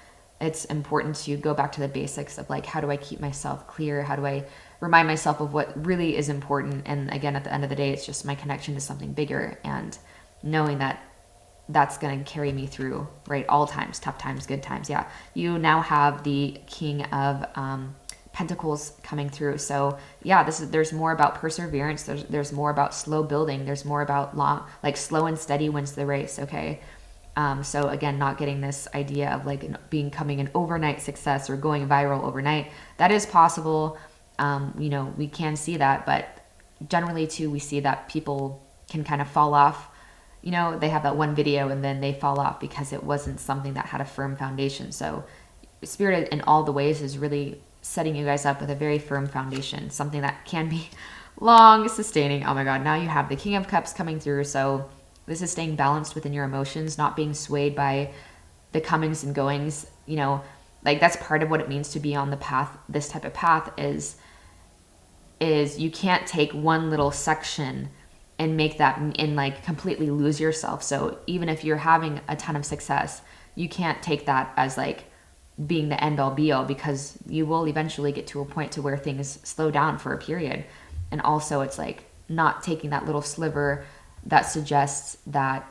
it's important to go back to the basics of like, how do I keep myself clear? How do I remind myself of what really is important? And again, at the end of the day, it's just my connection to something bigger, and knowing that that's going to carry me through, right? All times, tough times, good times. Yeah. You now have the King of Pentacles coming through. So yeah, there's more about perseverance. There's more about slow building. There's more about slow and steady wins the race. Okay. So again, not getting this idea of like becoming an overnight success or going viral overnight. That is possible. We can see that, but generally too, we see that people can kind of fall off. They have that one video and then they fall off because it wasn't something that had a firm foundation. So Spirit in all the ways is really setting you guys up with a very firm foundation, something that can be long sustaining. Oh my God. Now you have the King of Cups coming through. So this is staying balanced within your emotions, not being swayed by the comings and goings. Like that's part of what it means to be on the path. This type of path is you can't take one little section and make that and like completely lose yourself. So even if you're having a ton of success, you can't take that as like being the end all be all, because you will eventually get to a point to where things slow down for a period. And also it's like not taking that little sliver that suggests that,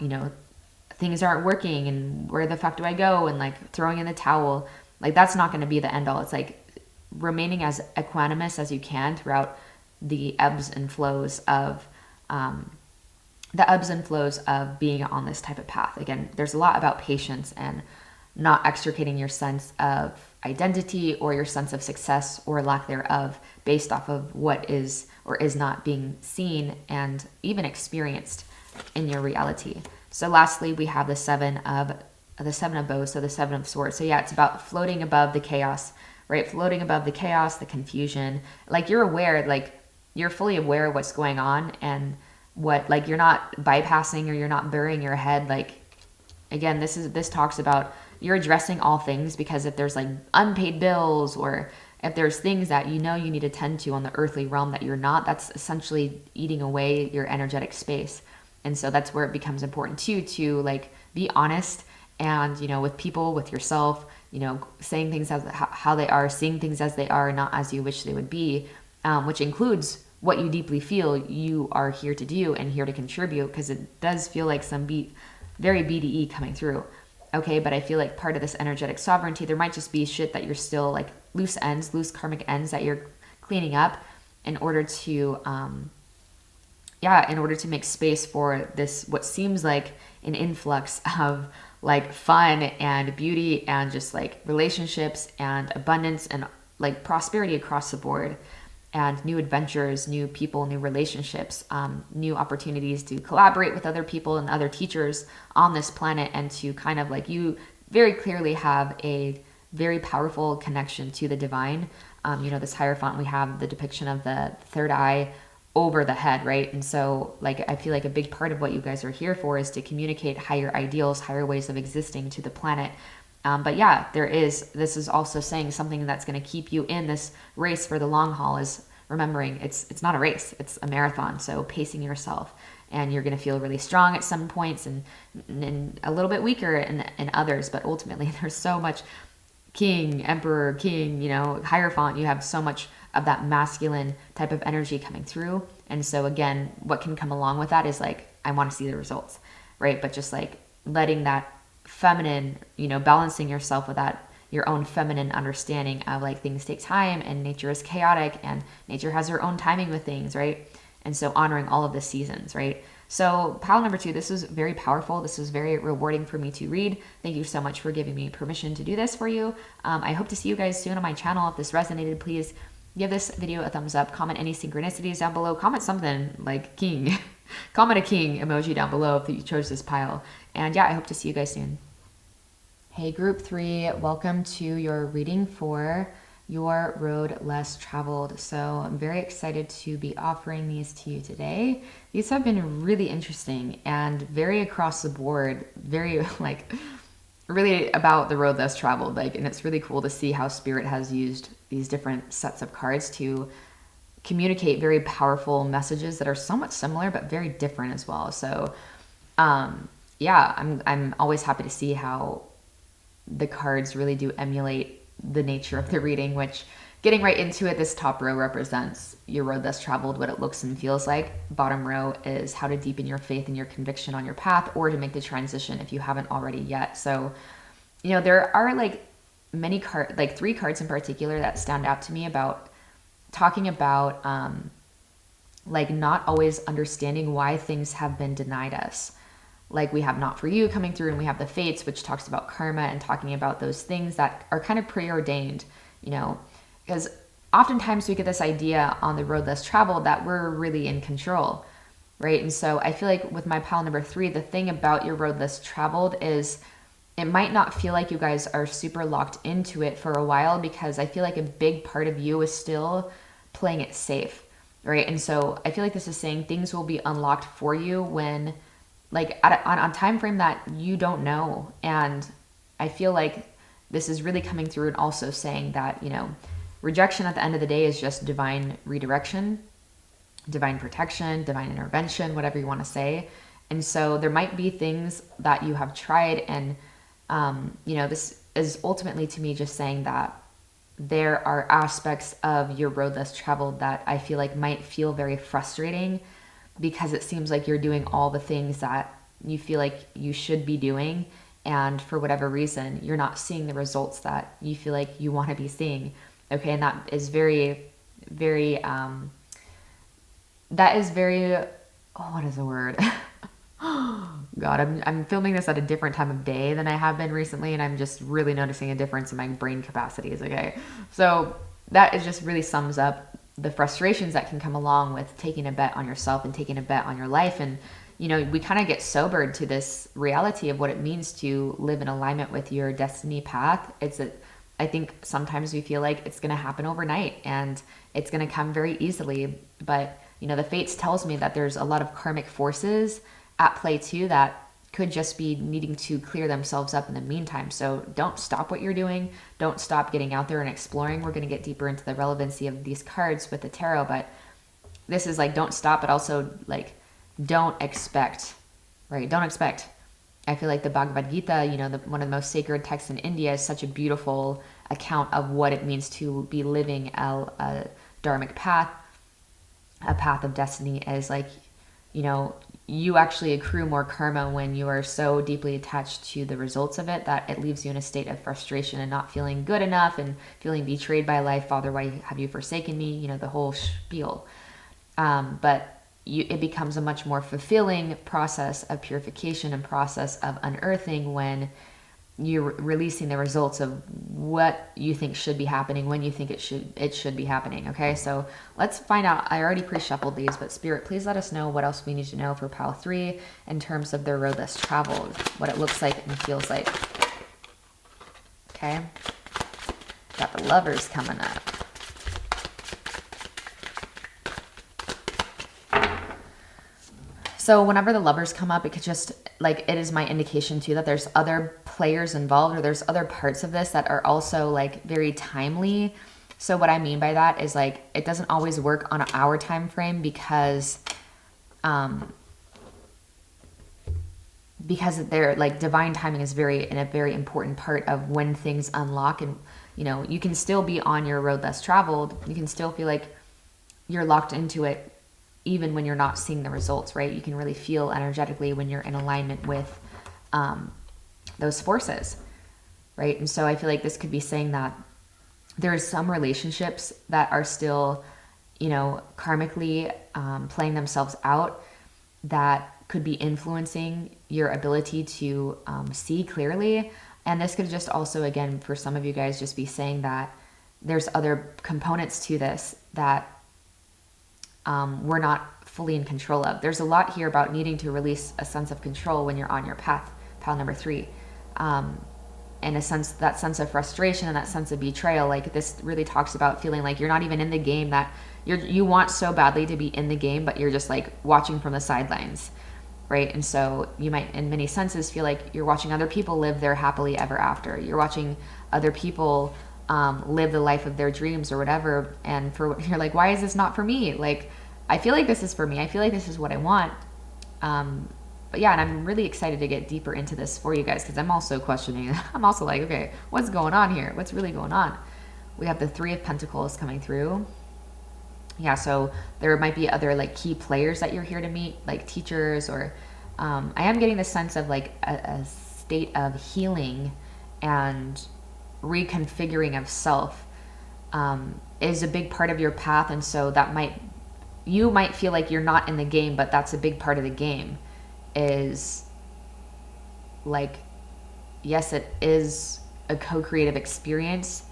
things aren't working and where the fuck do I go, and like throwing in the towel. Like that's not going to be the end all. It's like remaining as equanimous as you can throughout the ebbs and flows of being on this type of path. Again, there's a lot about patience and not extricating your sense of identity or your sense of success or lack thereof based off of what is or is not being seen and even experienced in your reality. So lastly, we have the seven of bows, so the 7 of swords. So yeah, it's about floating above the chaos, right? Floating above the chaos, the confusion. Like you're aware, like you're fully aware of what's going on, and what, like you're not bypassing or you're not burying your head. Like again, this talks about you're addressing all things, because if there's like unpaid bills, or if there's things that you need to tend to on the earthly realm that you're not, that's essentially eating away your energetic space. And so that's where it becomes important too, to like be honest and, with people, with yourself, saying things as how they are, seeing things as they are, not as you wish they would be, which includes what you deeply feel you are here to do and here to contribute, because it does feel like some very BDE coming through. Okay, but I feel like part of this energetic sovereignty, there might just be shit that you're still like loose karmic ends that you're cleaning up in order to, make space for this, what seems like an influx of like fun and beauty and just like relationships and abundance and like prosperity across the board, and new adventures, new people, new relationships, new opportunities to collaborate with other people and other teachers on this planet, and to kind of like, you very clearly have a very powerful connection to the divine. This Hierophant, we have the depiction of the third eye over the head, right? And so like I feel like a big part of what you guys are here for is to communicate higher ideals, higher ways of existing to the planet. But yeah, this is also saying something that's going to keep you in this race for the long haul is remembering it's not a race, it's a marathon. So pacing yourself, and you're going to feel really strong at some points and a little bit weaker in others. But ultimately there's so much king, emperor, king, hierophant, you have so much of that masculine type of energy coming through. And so again, what can come along with that is like, I want to see the results, right? But just like letting that feminine, balancing yourself with that, your own feminine understanding of like things take time and nature is chaotic and nature has her own timing with things, right? And so honoring all of the seasons, right? So pile number 2, this was very powerful. This was very rewarding for me to read. Thank you so much for giving me permission to do this for you. I hope to see you guys soon on my channel. If this resonated, please give this video a thumbs up. Comment any synchronicities down below. Comment something like king. Comment a king emoji down below if you chose this pile. And yeah, I hope to see you guys soon. Hey group 3, welcome to your reading for your road less traveled. So I'm very excited to be offering these to you today. These have been really interesting and very across the board, very like really about the road less traveled. And it's really cool to see how Spirit has used these different sets of cards to communicate very powerful messages that are somewhat similar but very different as well. So yeah, I'm always happy to see how the cards really do emulate the nature of the reading, which, getting right into it, this top row represents your road less traveled, what it looks and feels like. Bottom row is how to deepen your faith and your conviction on your path, or to make the transition if you haven't already yet. So, there are like many cards, like 3 cards in particular that stand out to me about talking about like not always understanding why things have been denied us. Like we have Not For You coming through, and we have the Fates, which talks about karma and talking about those things that are kind of preordained, because oftentimes we get this idea on the road less traveled that we're really in control, right? And so I feel like with my pile number 3, the thing about your road less traveled is it might not feel like you guys are super locked into it for a while, because I feel like a big part of you is still playing it safe, right? And so I feel like this is saying things will be unlocked for you when like on a time frame that you don't know. And I feel like this is really coming through and also saying that, rejection at the end of the day is just divine redirection, divine protection, divine intervention, whatever you want to say. And so there might be things that you have tried, and this is ultimately to me just saying that there are aspects of your road less traveled that I feel like might feel very frustrating, because it seems like you're doing all the things that you feel like you should be doing, and for whatever reason you're not seeing the results that you feel like you want to be seeing. Okay, and that is very, very what is the word? God, I'm filming this at a different time of day than I have been recently, and I'm just really noticing a difference in my brain capacities. Okay, so that is just really sums up the frustrations that can come along with taking a bet on yourself and taking a bet on your life. And we kind of get sobered to this reality of what it means to live in alignment with your destiny path. I think sometimes we feel like it's going to happen overnight and it's going to come very easily, but the Fates tells me that there's a lot of karmic forces at play too that could just be needing to clear themselves up in the meantime. So don't stop what you're doing. Don't stop getting out there and exploring. We're going to get deeper into the relevancy of these cards with the tarot, but this is like, don't stop, but also like, don't expect, right? Don't expect. I feel like the Bhagavad Gita, one of the most sacred texts in India, is such a beautiful account of what it means to be living a dharmic path, a path of destiny, as like, you actually accrue more karma when you are so deeply attached to the results of it that it leaves you in a state of frustration and not feeling good enough and feeling betrayed by life. Father, why have you forsaken me? The whole spiel. But it becomes a much more fulfilling process of purification and process of unearthing when you're releasing the results of what you think should be happening when you think it should be happening. Okay, so let's find out. I already pre-shuffled these, but Spirit, please let us know what else we need to know for pile 3 in terms of their road less traveled, what it looks like and feels like. Okay, got the Lovers coming up. So whenever the lovers come up, it could just, like, it is my indication too that there's other players involved, or there's other parts of this that are also like very timely. So what I mean by that is, like, it doesn't always work on our time frame because they're like, divine timing is a very important part of when things unlock. And you know, you can still be on your road less traveled. You can still feel like you're locked into it even when you're not seeing the results, right? You can really feel energetically when you're in alignment with those forces, right? And so I feel like this could be saying that there's some relationships that are still, you know, karmically playing themselves out, that could be influencing your ability to see clearly. And this could just also, again, for some of you guys, just be saying that there's other components to this that we're not fully in control of. There's a lot here about needing to release a sense of control when you're on your path, pile number 3. And that sense of frustration and that sense of betrayal. Like, this really talks about feeling like you're not even in the game, that you want so badly to be in the game, but you're just like watching from the sidelines, right? And so you might, in many senses, feel like you're watching other people live their happily ever after. You're watching other people live the life of their dreams or whatever. And you're like, why is this not for me? Like, I feel like this is for me. I feel like this is what I want. But yeah, and I'm really excited to get deeper into this for you guys, because I'm also questioning. I'm also like, okay, what's going on here? What's really going on? We have the 3 of Pentacles coming through. Yeah, so there might be other like key players that you're here to meet, like teachers, or I am getting the sense of like a state of healing and reconfiguring of self is a big part of your path. And so you might feel like you're not in the game, but that's a big part of the game. Is like, yes, it is a co-creative experience.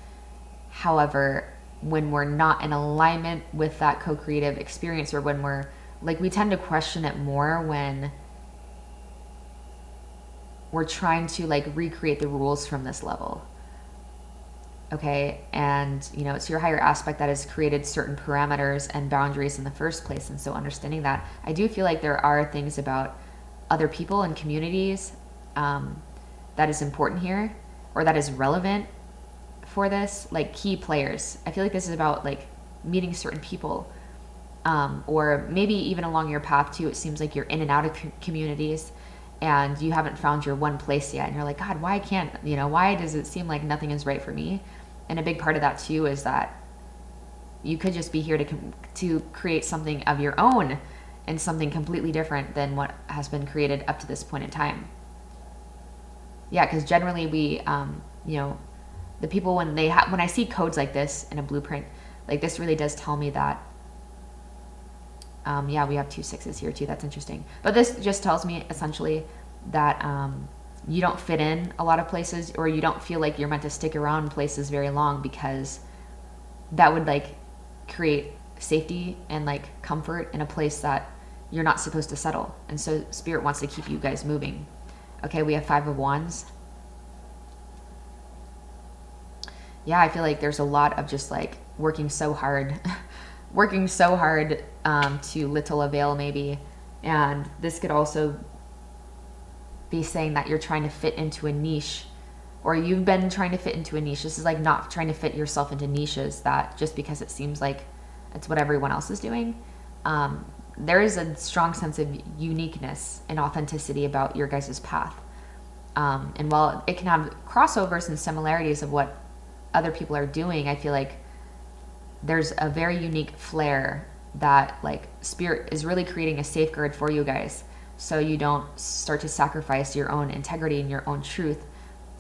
However, when we're not in alignment with that co-creative experience, or when we're like, we tend to question it more when we're trying to like recreate the rules from this level. Okay. And you know, it's your higher aspect that has created certain parameters and boundaries in the first place. And so understanding that, I do feel like there are things about other people and communities that is important here, or that is relevant for this, like key players. I feel like this is about like meeting certain people, or maybe even along your path too. It seems like you're in and out of communities and you haven't found your one place yet. And you're like, God, why does it seem like nothing is right for me? And a big part of that too is that you could just be here to create something of your own, and something completely different than what has been created up to this point in time. Yeah, because generally we, you know, the people, when I see codes like this in a blueprint, like this really does tell me that, yeah, we have 2 6s here too. That's interesting. But this just tells me essentially that you don't fit in a lot of places, or you don't feel like you're meant to stick around places very long, because that would like create safety and like comfort in a place that you're not supposed to settle. And so Spirit wants to keep you guys moving. Okay, we have 5 of Wands. Yeah, I feel like there's a lot of just like working so hard to little avail maybe. And this could also be saying that you're trying to fit into a niche, or you've been trying to fit into a niche. This is like not trying to fit yourself into niches that just because it seems like it's what everyone else is doing. There is a strong sense of uniqueness and authenticity about your guys' path. And while it can have crossovers and similarities of what other people are doing, I feel like there's a very unique flair that like Spirit is really creating a safeguard for you guys, so you don't start to sacrifice your own integrity and your own truth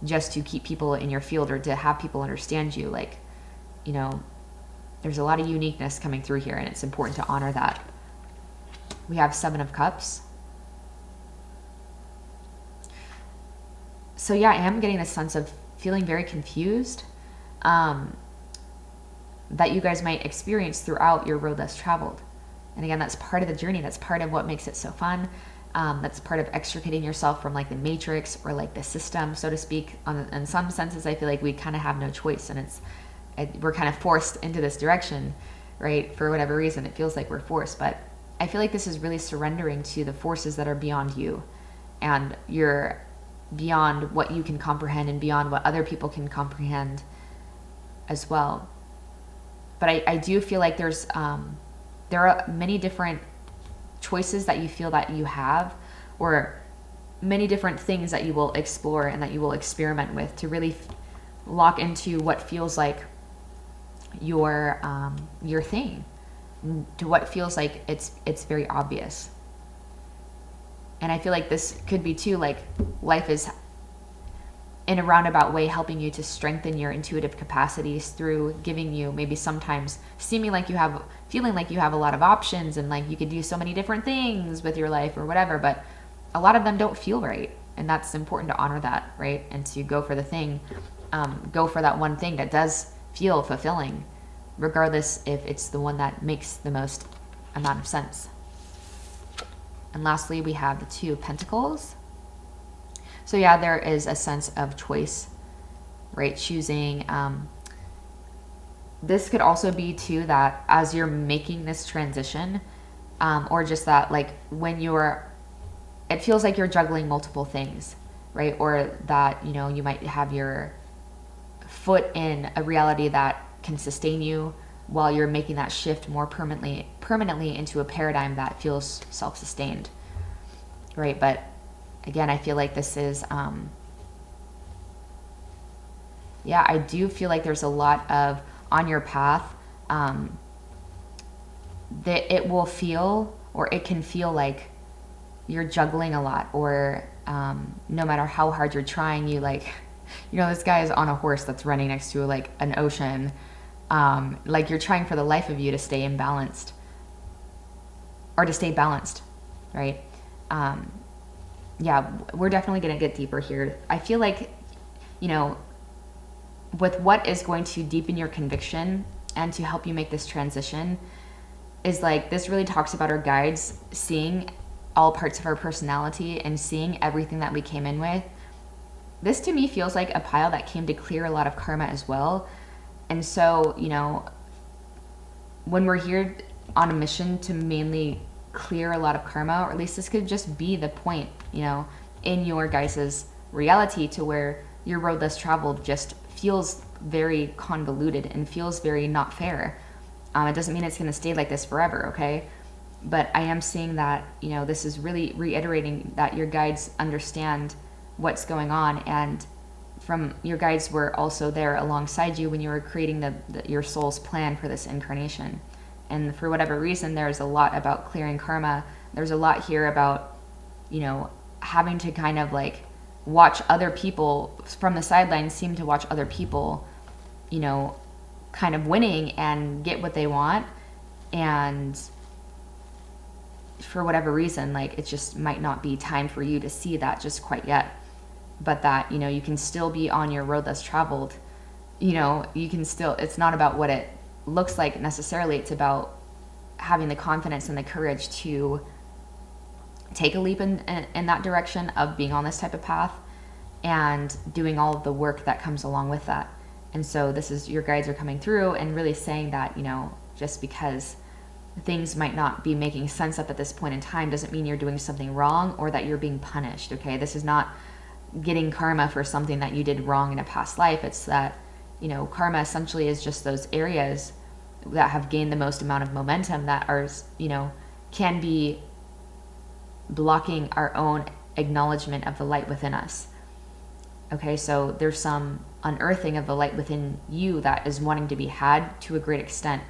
just to keep people in your field, or to have people understand you. Like, you know, there's a lot of uniqueness coming through here, and it's important to honor that. We have 7 of Cups. So yeah, I am getting this sense of feeling very confused, that you guys might experience throughout your road less traveled. And again, that's part of the journey. That's part of what makes it so fun. That's part of extricating yourself from like the matrix, or like the system, so to speak. In some senses, I feel like we kind of have no choice, and we're kind of forced into this direction, right? For whatever reason, it feels like we're forced. But I feel like this is really surrendering to the forces that are beyond you, and you're beyond what you can comprehend and beyond what other people can comprehend as well. But I do feel like there are many different choices that you feel that you have, or many different things that you will explore and that you will experiment with to really lock into what feels like your thing, to what feels like it's very obvious. And I feel like this could be too, like, life is in a roundabout way helping you to strengthen your intuitive capacities through giving you maybe sometimes feeling like you have a lot of options and like you could do so many different things with your life or whatever, but a lot of them don't feel right. And that's important to honor that, right? And to go for the thing, go for that one thing that does feel fulfilling, regardless if it's the one that makes the most amount of sense. And lastly, we have the Two of Pentacles. So yeah, there is a sense of choice, right? Choosing. This could also be too that as you're making this transition, or just that, like, when it feels like you're juggling multiple things, right? Or that, you might have your foot in a reality that can sustain you while you're making that shift more permanently into a paradigm that feels self-sustained, right? But again, I feel like this is, I do feel like there's a lot of, on your path, that it will feel, or it can feel like you're juggling a lot, or no matter how hard you're trying, this guy is on a horse that's running next to like an ocean. Like, you're trying for the life of you to stay imbalanced, or to stay balanced, right? We're definitely going to get deeper here. I feel like, with what is going to deepen your conviction and to help you make this transition is, like, this really talks about our guides seeing all parts of our personality and seeing everything that we came in with. This to me feels like a pile that came to clear a lot of karma as well. And so, when we're here on a mission to mainly clear a lot of karma, or at least this could just be the point, in your guys' reality, to where your road less traveled just feels very convoluted and feels very not fair. It doesn't mean it's going to stay like this forever, okay? But I am seeing that, this is really reiterating that your guides understand what's going on, and your guides were also there alongside you when you were creating your soul's plan for this incarnation. And for whatever reason, there's a lot about clearing karma. There's a lot here about, having to kind of like watch other people from the sidelines, seem to watch other people, kind of winning and get what they want. And for whatever reason, like, it just might not be time for you to see that just quite yet. But that, you can still be on your road less traveled. You can still, it's not about what it looks like necessarily. It's about having the confidence and the courage to take a leap in that direction of being on this type of path, and doing all of the work that comes along with that. And so this is, your guides are coming through and really saying that, just because things might not be making sense up at this point in time doesn't mean you're doing something wrong or that you're being punished, okay? This is not getting karma for something that you did wrong in a past life. It's that, karma essentially is just those areas that have gained the most amount of momentum that are, can be blocking our own acknowledgement of the light within us. Okay, so there's some unearthing of the light within you that is wanting to be had to a great extent.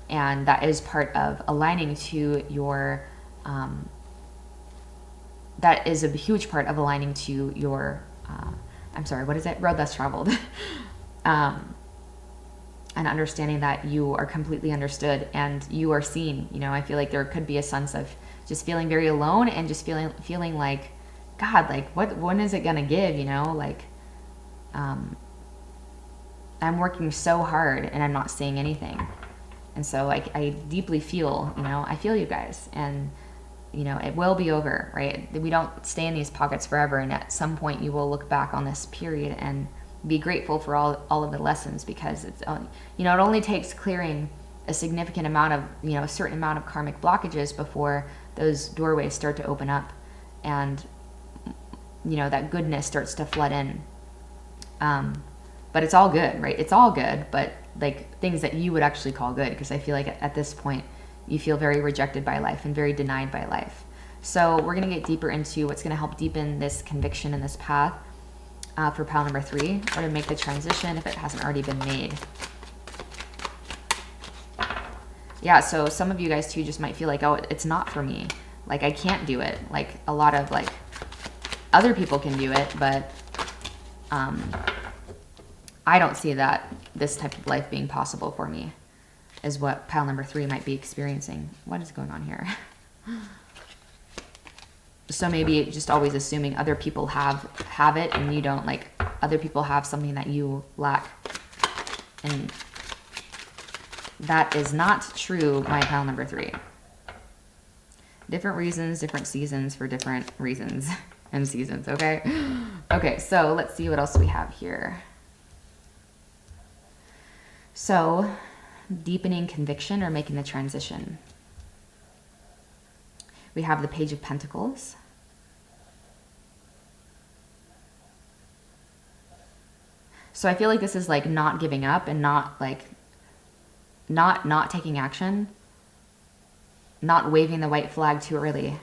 And that is part of aligning to your, that is a huge part of aligning to your, road less traveled. And understanding that you are completely understood and you are seen. I feel like there could be a sense of just feeling very alone and just feeling like, God, like, when is it gonna give, I'm working so hard and I'm not seeing anything. And so I deeply feel, I feel you guys, and, it will be over, right? We don't stay in these pockets forever. And at some point you will look back on this period and be grateful for all of the lessons, because it's, it only takes clearing a significant amount of, a certain amount of karmic blockages before those doorways start to open up and, that goodness starts to flood in. But it's all good, right? It's all good, but like things that you would actually call good, because I feel like at this point you feel very rejected by life and very denied by life. So we're going to get deeper into what's going to help deepen this conviction in this path for pile number 3, or to make the transition if it hasn't already been made. Yeah, so some of you guys too just might feel like, oh, it's not for me. Like, I can't do it. Like, a lot of, like, other people can do it, but I don't see that this type of life being possible for me, is what pile number 3 might be experiencing. What is going on here? So maybe just always assuming other people have it and you don't. Like, other people have something that you lack. And that is not true, my pile number 3. Different reasons, different seasons for different reasons and seasons, okay? Okay, so let's see what else we have here. So, deepening conviction or making the transition. We have the Page of Pentacles. So I feel like this is like not giving up and not like not taking action, not waving the white flag too early.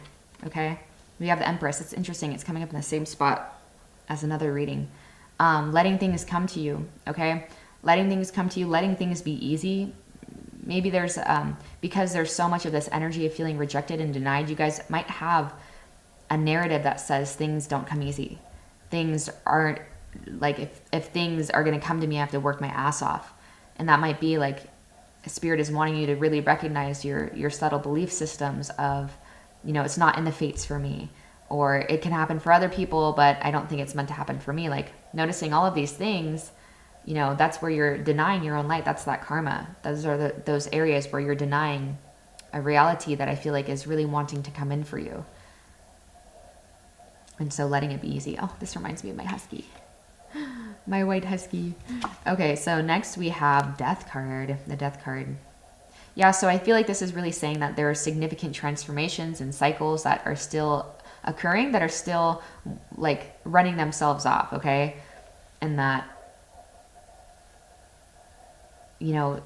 Okay, we have the Empress. It's interesting, it's coming up in the same spot as another reading. Letting things come to you. Okay, letting things come to you, letting things be easy. Maybe there's because there's so much of this energy of feeling rejected and denied, you guys might have a narrative that says things don't come easy. Things aren't, like, if things are going to come to me, I have to work my ass off. And that might be like Spirit is wanting you to really recognize your subtle belief systems of, it's not in the fates for me, or it can happen for other people, but I don't think it's meant to happen for me. Like, noticing all of these things, that's where you're denying your own light. That's that karma. Those are those areas where you're denying a reality that I feel like is really wanting to come in for you. And so letting it be easy. Oh, this reminds me of my husky. My white husky. Okay, so next we have Death card. The Death card. Yeah, so I feel like this is really saying that there are significant transformations and cycles that are still occurring, that are still like running themselves off, okay? And that,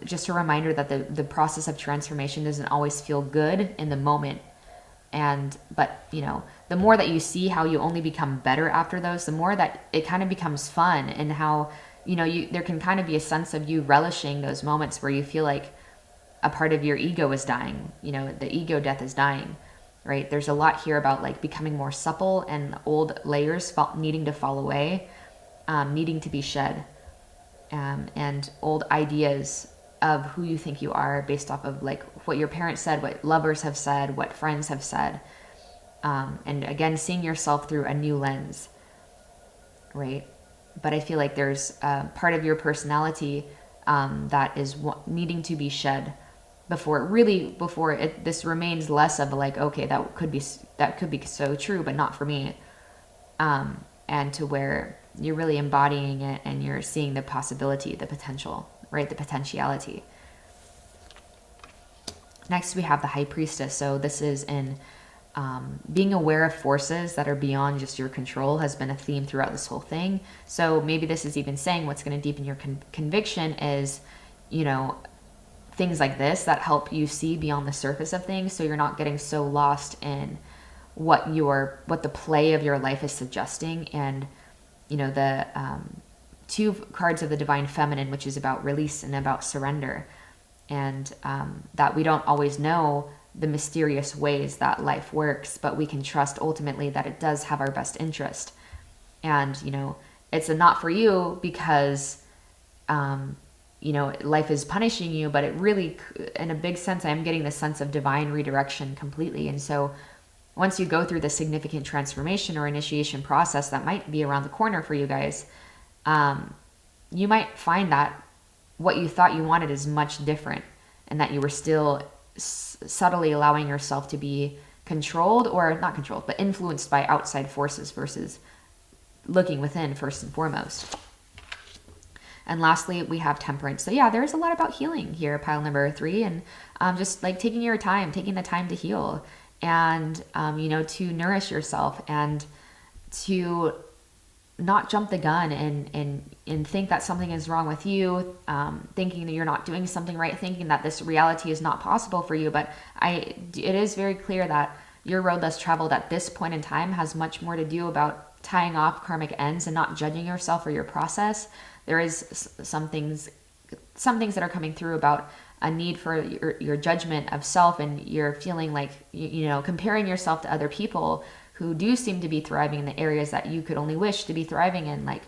just a reminder that the process of transformation doesn't always feel good in the moment. But the more that you see how you only become better after those, the more that it kind of becomes fun, and how, there can kind of be a sense of you relishing those moments where you feel like a part of your ego is dying. The ego death is dying, right? There's a lot here about like becoming more supple and old layers needing to fall away, needing to be shed, and old ideas of who you think you are based off of like what your parents said, what lovers have said, what friends have said. And again, seeing yourself through a new lens, right? But I feel like there's part of your personality that is needing to be shed before this remains less of like, okay, that could be so true, but not for me. And to where you're really embodying it and you're seeing the possibility, the potential, right? The potentiality. Next, we have the High Priestess. So this is in being aware of forces that are beyond just your control has been a theme throughout this whole thing. So maybe this is even saying what's going to deepen your conviction is, things like this that help you see beyond the surface of things. So you're not getting so lost in what the play of your life is suggesting. And, the 2 cards of the Divine Feminine, which is about release and about surrender. And that we don't always know the mysterious ways that life works, but we can trust ultimately that it does have our best interest. And, it's a not for you because, life is punishing you, but it really, in a big sense, I'm getting the sense of divine redirection completely. And so once you go through the significant transformation or initiation process that might be around the corner for you guys, you might find that what you thought you wanted is much different, and that you were still subtly allowing yourself to be controlled, or not controlled, but influenced by outside forces versus looking within first and foremost. And lastly, we have temperance. So yeah, there's a lot about healing here, pile number 3, and just like taking your time, taking the time to heal, and to nourish yourself, and to not jump the gun and think that something is wrong with you, thinking that you're not doing something right, thinking that this reality is not possible for you. But it is very clear that your road less traveled at this point in time has much more to do about tying off karmic ends and not judging yourself or your process. There is some things that are coming through about a need for your judgment of self, and you're feeling like, comparing yourself to other people who do seem to be thriving in the areas that you could only wish to be thriving in. Like,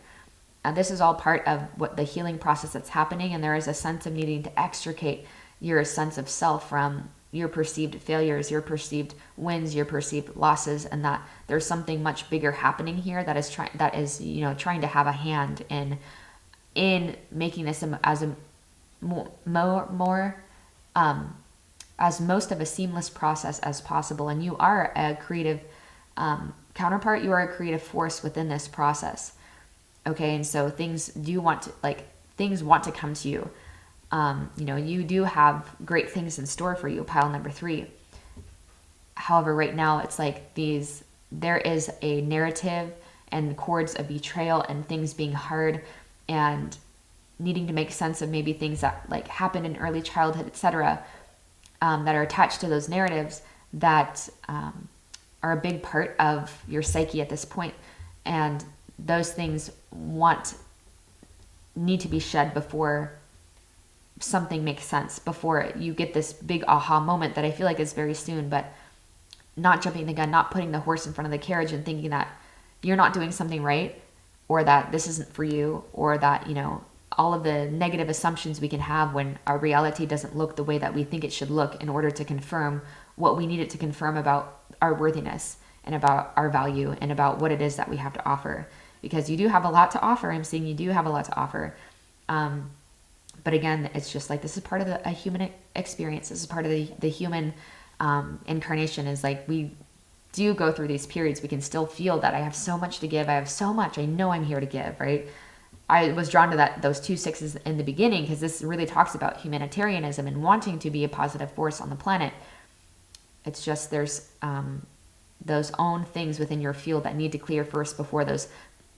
this is all part of what the healing process that's happening. And there is a sense of needing to extricate your sense of self from your perceived failures, your perceived wins, your perceived losses, and that there's something much bigger happening here that is trying to have a hand in making this as a more as most of a seamless process as possible. And you are a creative counterpart. You are a creative force within this process. Okay, and so things want to come to you. You do have great things in store for you, pile number 3. However, right now it's like there is a narrative and cords of betrayal and things being hard and needing to make sense of maybe things that like happened in early childhood, etc., that are attached to those narratives that are a big part of your psyche at this point. And those things need to be shed before something makes sense, before you get this big aha moment that I feel like is very soon. But not jumping the gun, not putting the horse in front of the carriage and thinking that you're not doing something right, or that this isn't for you, or that, all of the negative assumptions we can have when our reality doesn't look the way that we think it should look, in order to confirm what we need it to confirm about our worthiness and about our value and about what it is that we have to offer. Because you do have a lot to offer. I'm saying you do have a lot to offer. But again, it's just like, this is part of a human experience. This is part of the human incarnation, is like, we do go through these periods. We can still feel that I have so much to give. I have so much. I know I'm here to give, right? I was drawn to those 2 6s in the beginning, because this really talks about humanitarianism and wanting to be a positive force on the planet. It's just there's those own things within your field that need to clear first before those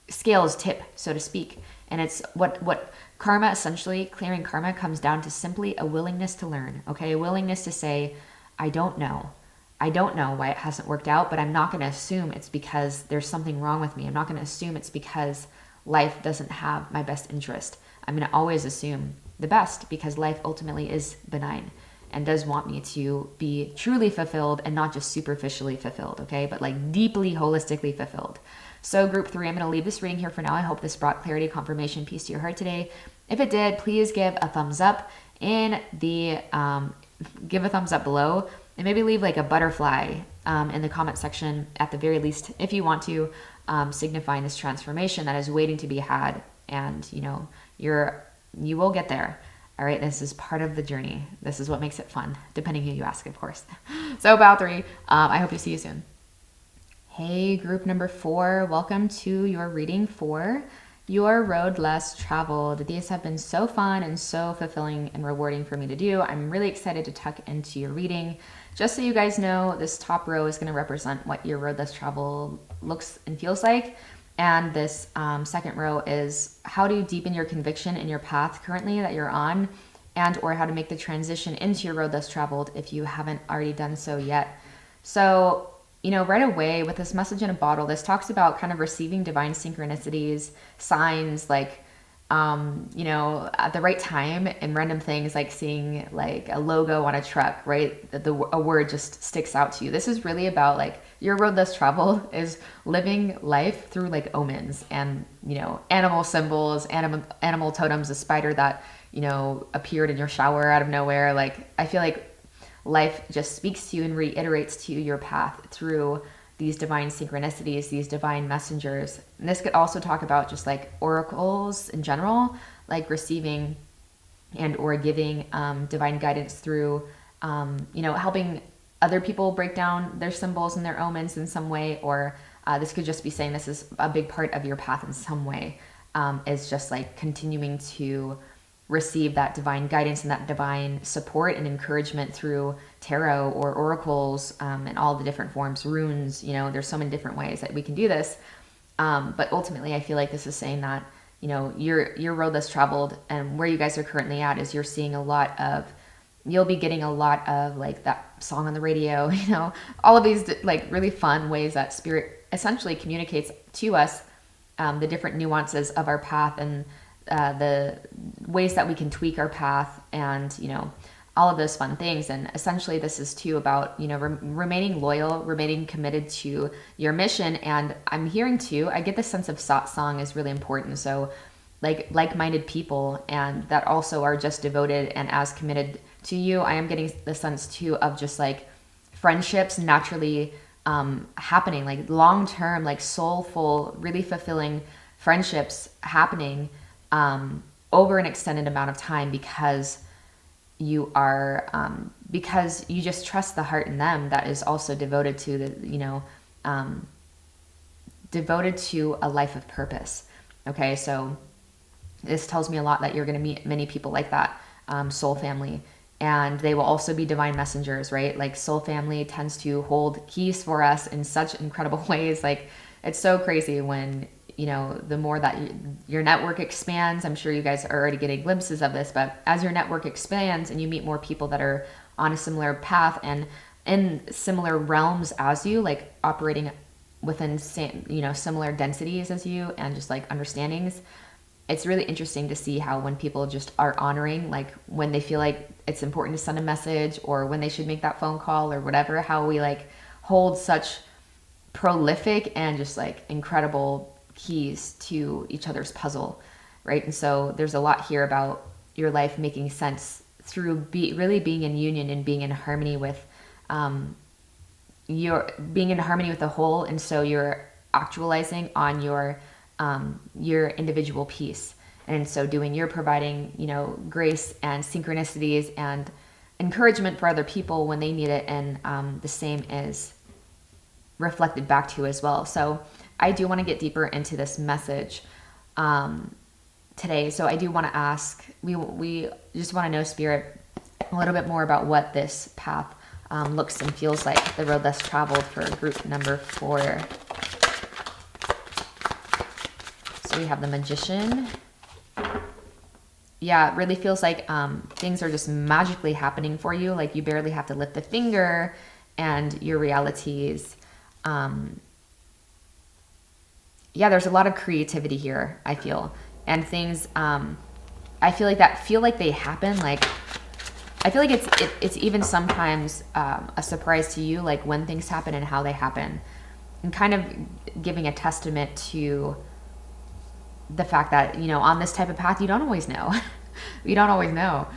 scales tip, so to speak. And it's what karma, essentially, clearing karma comes down to simply a willingness to learn, okay? A willingness to say, I don't know why it hasn't worked out, but I'm not going to assume it's because there's something wrong with me. I'm not going to assume it's because life doesn't have my best interest. I'm going to always assume the best, because life ultimately is benign and does want me to be truly fulfilled, and not just superficially fulfilled, okay? But like deeply, holistically fulfilled. So group 3, I'm going to leave this reading here for now. I hope this brought clarity, confirmation, peace to your heart today. If it did, please give a thumbs up give a thumbs up below, and maybe leave like a butterfly in the comment section at the very least, if you want to, signifying this transformation that is waiting to be had. And you will get there. All right, this is part of the journey. This is what makes it fun, depending who you ask, of course. So about 3, I hope to see you soon. Hey, group number 4, welcome to your reading for your road less traveled. These have been so fun and so fulfilling and rewarding for me to do. I'm really excited to tuck into your reading. Just so you guys know, this top row is going to represent what your road less traveled looks and feels like. And this second row is how to deepen your conviction in your path currently that you're on, and or how to make the transition into your road less traveled if you haven't already done so yet. So, right away with this message in a bottle, this talks about kind of receiving divine synchronicities, signs, like, at the right time, and random things like seeing like a logo on a truck, right? A word just sticks out to you. This is really about like your road less traveled is living life through like omens and, animal symbols, animal totems, a spider that, appeared in your shower out of nowhere. Like, I feel like life just speaks to you and reiterates to you your path through these divine synchronicities, these divine messengers. And this could also talk about just like oracles in general, like receiving and or giving divine guidance through, helping other people break down their symbols and their omens in some way. Or this could just be saying this is a big part of your path in some way. is just like continuing to receive that divine guidance and that divine support and encouragement through tarot or oracles, and all the different forms, runes. There's so many different ways that we can do this. But ultimately, I feel like this is saying that, your road less traveled, and where you guys are currently at is you'll be getting a lot of like that song on the radio, all of these like really fun ways that spirit essentially communicates to us, the different nuances of our path, and the ways that we can tweak our path, and all of those fun things. And essentially this is too about remaining loyal, remaining committed to your mission. And I'm hearing too, I get the sense of satsang is really important. So like-minded people, and that also are just devoted and as committed to you. I am getting the sense too of just like friendships naturally happening, like long-term, like soulful, really fulfilling friendships happening over an extended amount of time, because you just trust the heart in them that is also devoted to devoted to a life of purpose. Okay, so this tells me a lot that you're going to meet many people like that, soul family, and they will also be divine messengers, right? Like soul family tends to hold keys for us in such incredible ways. Like it's so crazy when the more that your network expands. I'm sure you guys are already getting glimpses of this, but as your network expands and you meet more people that are on a similar path and in similar realms as you, like operating within similar densities as you, and just like understandings, it's really interesting to see how when people just are honoring, like when they feel like it's important to send a message or when they should make that phone call or whatever, how we like hold such prolific and just like incredible keys to each other's puzzle, right? And so there's a lot here about your life making sense through really being in union and being in harmony with the whole. And so you're actualizing on your individual piece, and so doing, you're providing grace and synchronicities and encouragement for other people when they need it, and the same is reflected back to you as well. So I do want to get deeper into this message today. So I do want to ask, we just want to know, Spirit, a little bit more about what this path looks and feels like, the road less traveled, for group number 4. So we have the Magician. Yeah, it really feels like things are just magically happening for you. Like you barely have to lift a finger, and your realities. Yeah, there's a lot of creativity here, I feel. And things, I feel like they happen. Like, I feel like it's even sometimes a surprise to you, like when things happen and how they happen. And kind of giving a testament to the fact that, on this type of path, you don't always know. You don't always know.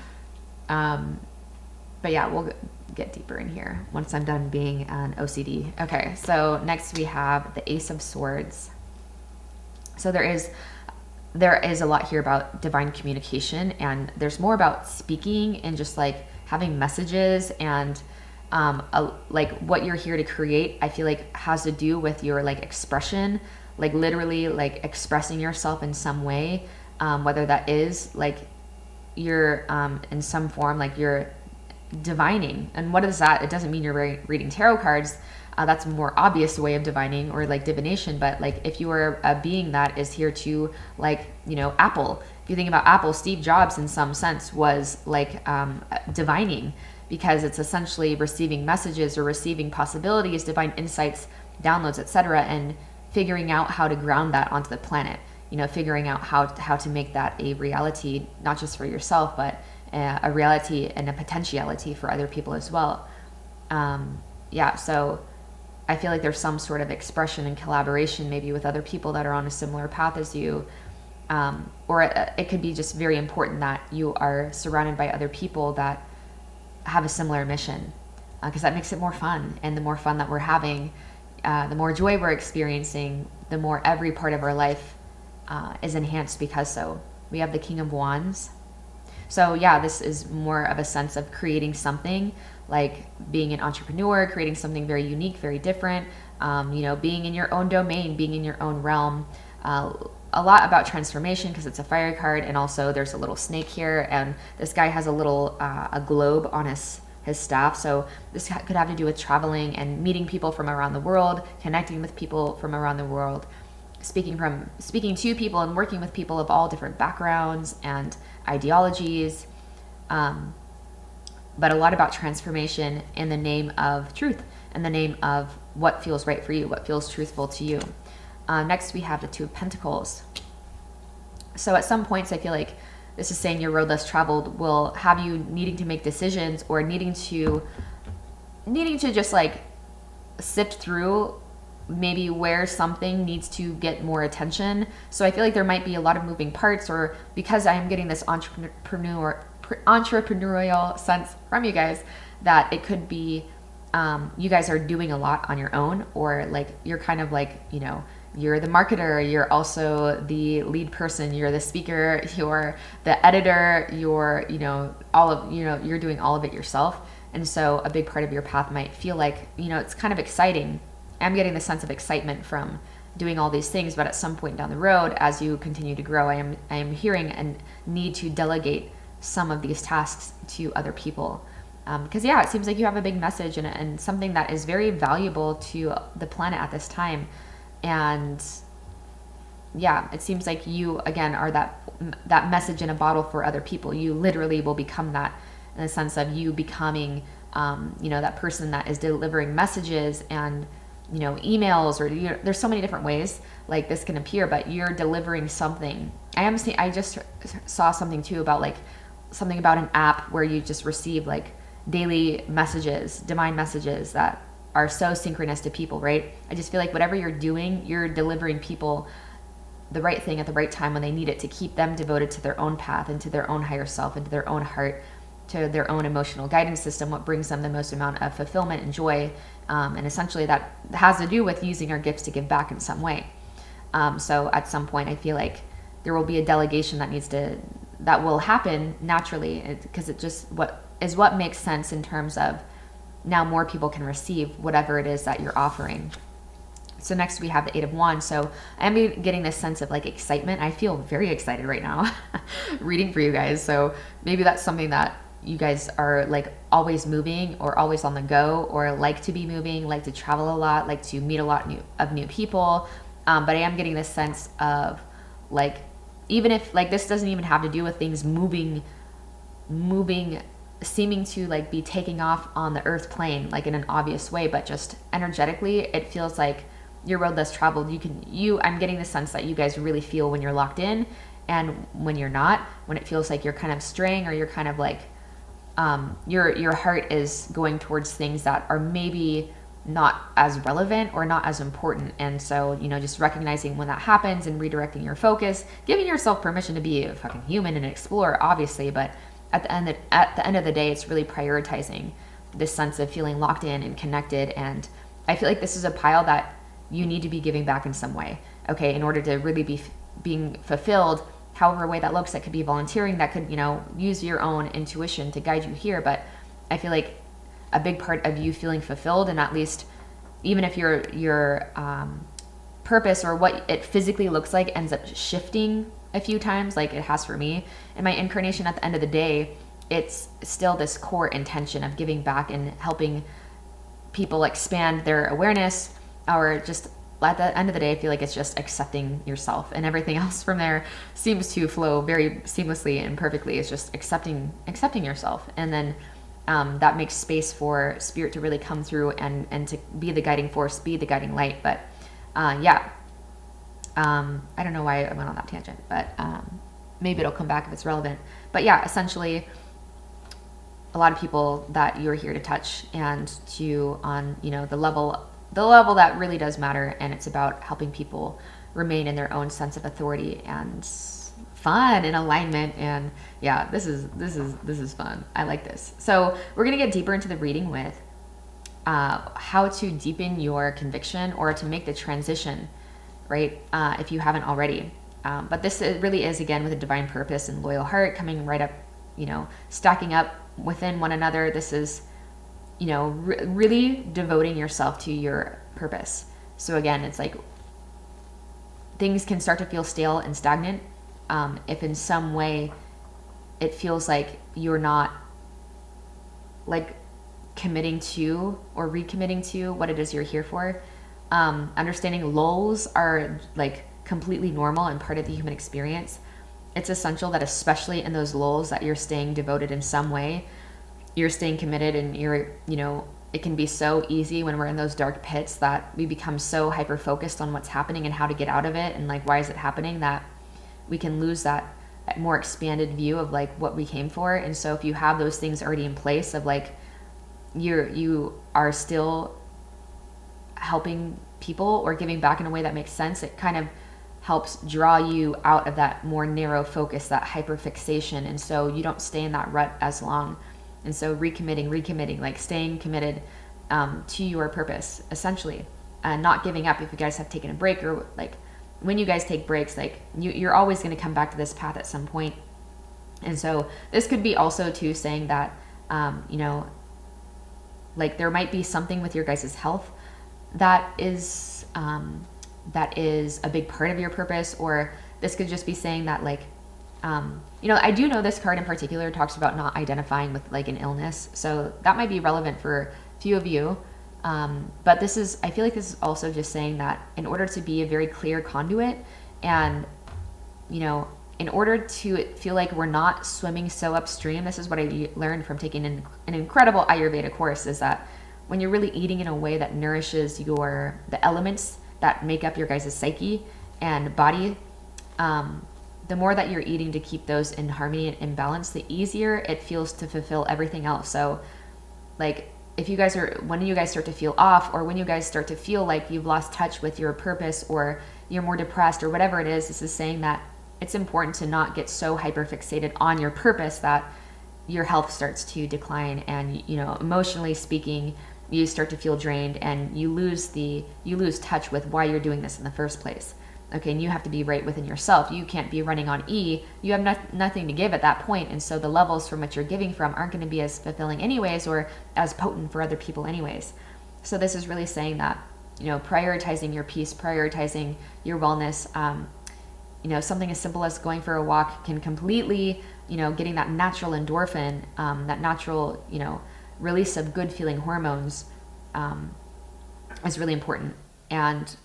But yeah, we'll get deeper in here once I'm done being an OCD. Okay, so next we have the Ace of Swords. So there is a lot here about divine communication, and there's more about speaking and just like having messages, and like what you're here to create, I feel like has to do with your like expression, like literally like expressing yourself in some way, whether that is like you're in some form, like you're divining. And what is that? It doesn't mean you're reading tarot cards. That's a more obvious way of divining, or like divination. But like if you are a being that is here to, like, Apple, if you think about Apple, Steve Jobs in some sense was like divining, because it's essentially receiving messages or receiving possibilities, divine insights, downloads, etc., and figuring out how to ground that onto the planet, figuring out how to make that a reality, not just for yourself, but a reality and a potentiality for other people as well. Yeah, so I feel like there's some sort of expression and collaboration maybe with other people that are on a similar path as you, or it could be just very important that you are surrounded by other people that have a similar mission, because that makes it more fun. And the more fun that we're having, the more joy we're experiencing, the more every part of our life is enhanced because so. We have the King of Wands. So yeah, this is more of a sense of creating something, like being an entrepreneur, creating something very unique, very different, being in your own domain, being in your own realm, a lot about transformation because it's a fire card, and also there's a little snake here, and this guy has a little a globe on his staff. So this could have to do with traveling and meeting people from around the world, connecting with people from around the world, speaking to people and working with people of all different backgrounds and ideologies. But a lot about transformation in the name of truth, in the name of what feels right for you, what feels truthful to you. Next, we have the Two of Pentacles. So at some points, I feel like this is saying your road less traveled will have you needing to make decisions, or needing to just like sift through maybe where something needs to get more attention. So I feel like there might be a lot of moving parts, or because I am getting this entrepreneurial sense from you guys, that it could be you guys are doing a lot on your own, or like you're kind of like, you know, you're the marketer, you're also the lead person, you're the speaker, you're the editor, you're, you know, you're doing all of it yourself. And so a big part of your path might feel like, you know, it's kind of exciting. I'm getting the sense of excitement from doing all these things, but at some point down the road, as you continue to grow, I am hearing a need to delegate some of these tasks to other people. Because yeah, it seems like you have a big message and something that is very valuable to the planet at this time. And yeah, it seems like you, again, are that message in a bottle for other people. You literally will become that, in the sense of you becoming, you know, that person that is delivering messages and, you know, emails, or there's so many different ways like this can appear, but you're delivering something. I just saw something too about like something about an app where you just receive like daily messages, divine messages that are so synchronous to people, right? I just feel like whatever you're doing, you're delivering people the right thing at the right time when they need it, to keep them devoted to their own path and to their own higher self and to their own heart, to their own emotional guidance system, what brings them the most amount of fulfillment and joy. And essentially that has to do with using our gifts to give back in some way. So at some point, I feel like there will be a delegation that will happen naturally, because it just what makes sense in terms of now more people can receive whatever it is that you're offering. So next we have the Eight of Wands. So I'm getting this sense of like excitement. I feel very excited right now reading for you guys. So maybe that's something that you guys are like always moving, or always on the go, or like to be moving, like to travel a lot, like to meet a lot of new people. But I am getting this sense of like, even if like this doesn't even have to do with things moving, seeming to like be taking off on the earth plane, like in an obvious way, but just energetically, it feels like your road less traveled. I'm getting the sense that you guys really feel when you're locked in, and when you're not, when it feels like you're kind of straying, or you're kind of like, your heart is going towards things that are maybe not as relevant or not as important. And so, you know, just recognizing when that happens and redirecting your focus, giving yourself permission to be a fucking human and explore, obviously, but at the end of the day, it's really prioritizing this sense of feeling locked in and connected. And I feel like this is a pile that you need to be giving back in some way, okay, in order to really be being fulfilled, however way that looks. That could be volunteering, that could, you know, use your own intuition to guide you here. But I feel like a big part of you feeling fulfilled, and at least even if your purpose or what it physically looks like ends up shifting a few times, like it has for me in my incarnation, at the end of the day, it's still this core intention of giving back and helping people expand their awareness, or just at the end of the day, I feel like it's just accepting yourself, and everything else from there seems to flow very seamlessly and perfectly. It's just accepting yourself. And then that makes space for spirit to really come through and to be the guiding force, be the guiding light. But yeah, I don't know why I went on that tangent, but maybe it'll come back if it's relevant. But yeah, essentially, a lot of people that you're here to touch and to on, you know, the level that really does matter. And it's about helping people remain in their own sense of authority and fun and alignment. And yeah, this is fun. I like this. So we're going to get deeper into the reading with how to deepen your conviction, or to make the transition, right? If you haven't already. But this really is, again, with a divine purpose and loyal heart, coming right up, you know, stacking up within one another. This is, you know, really devoting yourself to your purpose. So again, it's like things can start to feel stale and stagnant if in some way it feels like you're not like committing to or recommitting to what it is you're here for. Understanding lulls are like completely normal and part of the human experience. It's essential that especially in those lulls that you're staying devoted in some way, you're staying committed, and you're, you know, it can be so easy when we're in those dark pits that we become so hyper focused on what's happening and how to get out of it and like why is it happening, that we can lose that more expanded view of like what we came for. And so if you have those things already in place of like you are still helping people or giving back in a way that makes sense, it kind of helps draw you out of that more narrow focus, that hyper fixation, and so you don't stay in that rut as long. And so recommitting, like staying committed to your purpose, essentially, and not giving up. If you guys have taken a break, or like when you guys take breaks, like you're always going to come back to this path at some point. And so this could be also too saying that, you know, like there might be something with your guys' health that is a big part of your purpose, or this could just be saying that like, you know, I do know this card in particular talks about not identifying with like an illness, so that might be relevant for a few of you. But this is, I feel like this is also just saying that in order to be a very clear conduit, and, you know, in order to feel like we're not swimming so upstream, this is what I learned from taking an incredible Ayurveda course, is that when you're really eating in a way that nourishes the elements that make up your guys' psyche and body, the more that you're eating to keep those in harmony and in balance, the easier it feels to fulfill everything else. So like when you guys start to feel off, or when you guys start to feel like you've lost touch with your purpose, or you're more depressed, or whatever it is, this is saying that it's important to not get so hyper fixated on your purpose that your health starts to decline, and, you know, emotionally speaking, you start to feel drained, and you lose touch with why you're doing this in the first place. Okay, and you have to be right within yourself. You can't be running on E. You have nothing to give at that point, and so the levels from which you're giving from aren't going to be as fulfilling anyways, or as potent for other people anyways. So this is really saying that, you know, prioritizing your peace, prioritizing your wellness, you know, something as simple as going for a walk can completely, you know, getting that natural endorphin, that natural, you know, release of good feeling hormones, is really important. And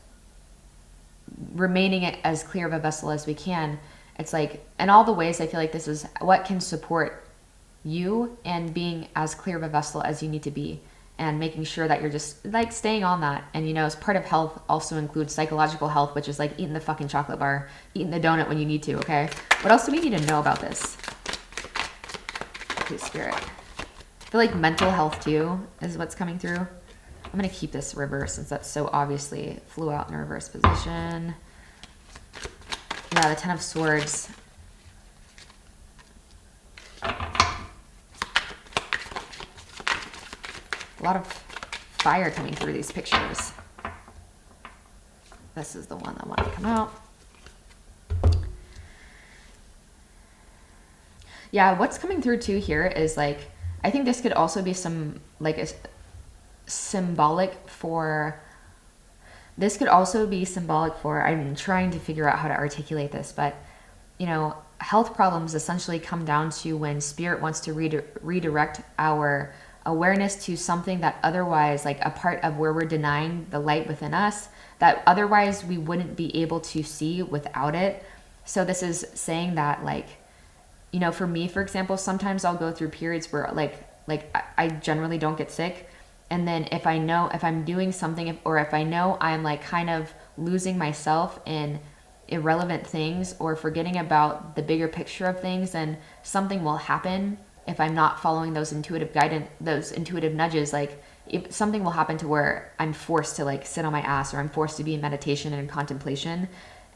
remaining as clear of a vessel as we can, it's like, in all the ways, I feel like this is what can support you and being as clear of a vessel as you need to be, and making sure that you're just like staying on that. And, you know, as part of health also includes psychological health, which is like eating the fucking chocolate bar, eating the donut when you need to. Okay, what else do we need to know about this? Please, Spirit. I feel like mental health too is what's coming through. I'm going to keep this reverse since that so obviously flew out in a reverse position. Yeah, the Ten of Swords. A lot of fire coming through these pictures. This is the one that wanted to come out. Yeah, what's coming through too here is like, I think this could also be some like a symbolic for, I'm trying to figure out how to articulate this, but, you know, health problems essentially come down to when spirit wants to redirect our awareness to something that otherwise, like a part of where we're denying the light within us, that otherwise we wouldn't be able to see without it. So this is saying that, like, you know, for me, for example, sometimes I'll go through periods where like I generally don't get sick. And then if I'm doing something, or if I know I'm like kind of losing myself in irrelevant things, or forgetting about the bigger picture of things, then something will happen. If I'm not following those intuitive guidance, those intuitive nudges, like if something will happen to where I'm forced to like sit on my ass, or I'm forced to be in meditation and in contemplation.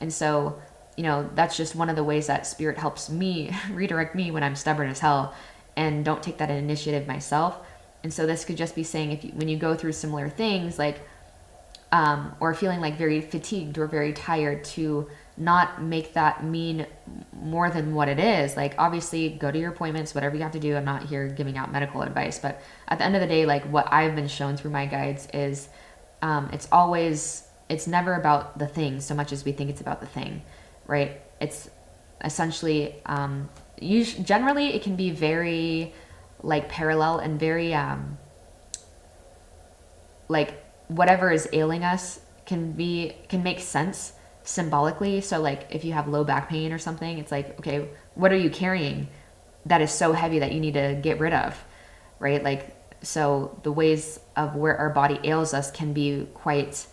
And so, you know, that's just one of the ways that spirit helps me redirect me when I'm stubborn as hell and don't take that initiative myself. And so this could just be saying, when you go through similar things, like, or feeling like very fatigued or very tired, to not make that mean more than what it is. Like, obviously go to your appointments, whatever you have to do. I'm not here giving out medical advice, but at the end of the day, like what I've been shown through my guides is, it's always it's never about the thing so much as we think it's about the thing, right? It's essentially, generally it can be very like parallel and very, like whatever is ailing us can make sense symbolically. So like if you have low back pain or something, it's like, okay, what are you carrying that is so heavy that you need to get rid of, right? Like, so the ways of where our body ails us can be quite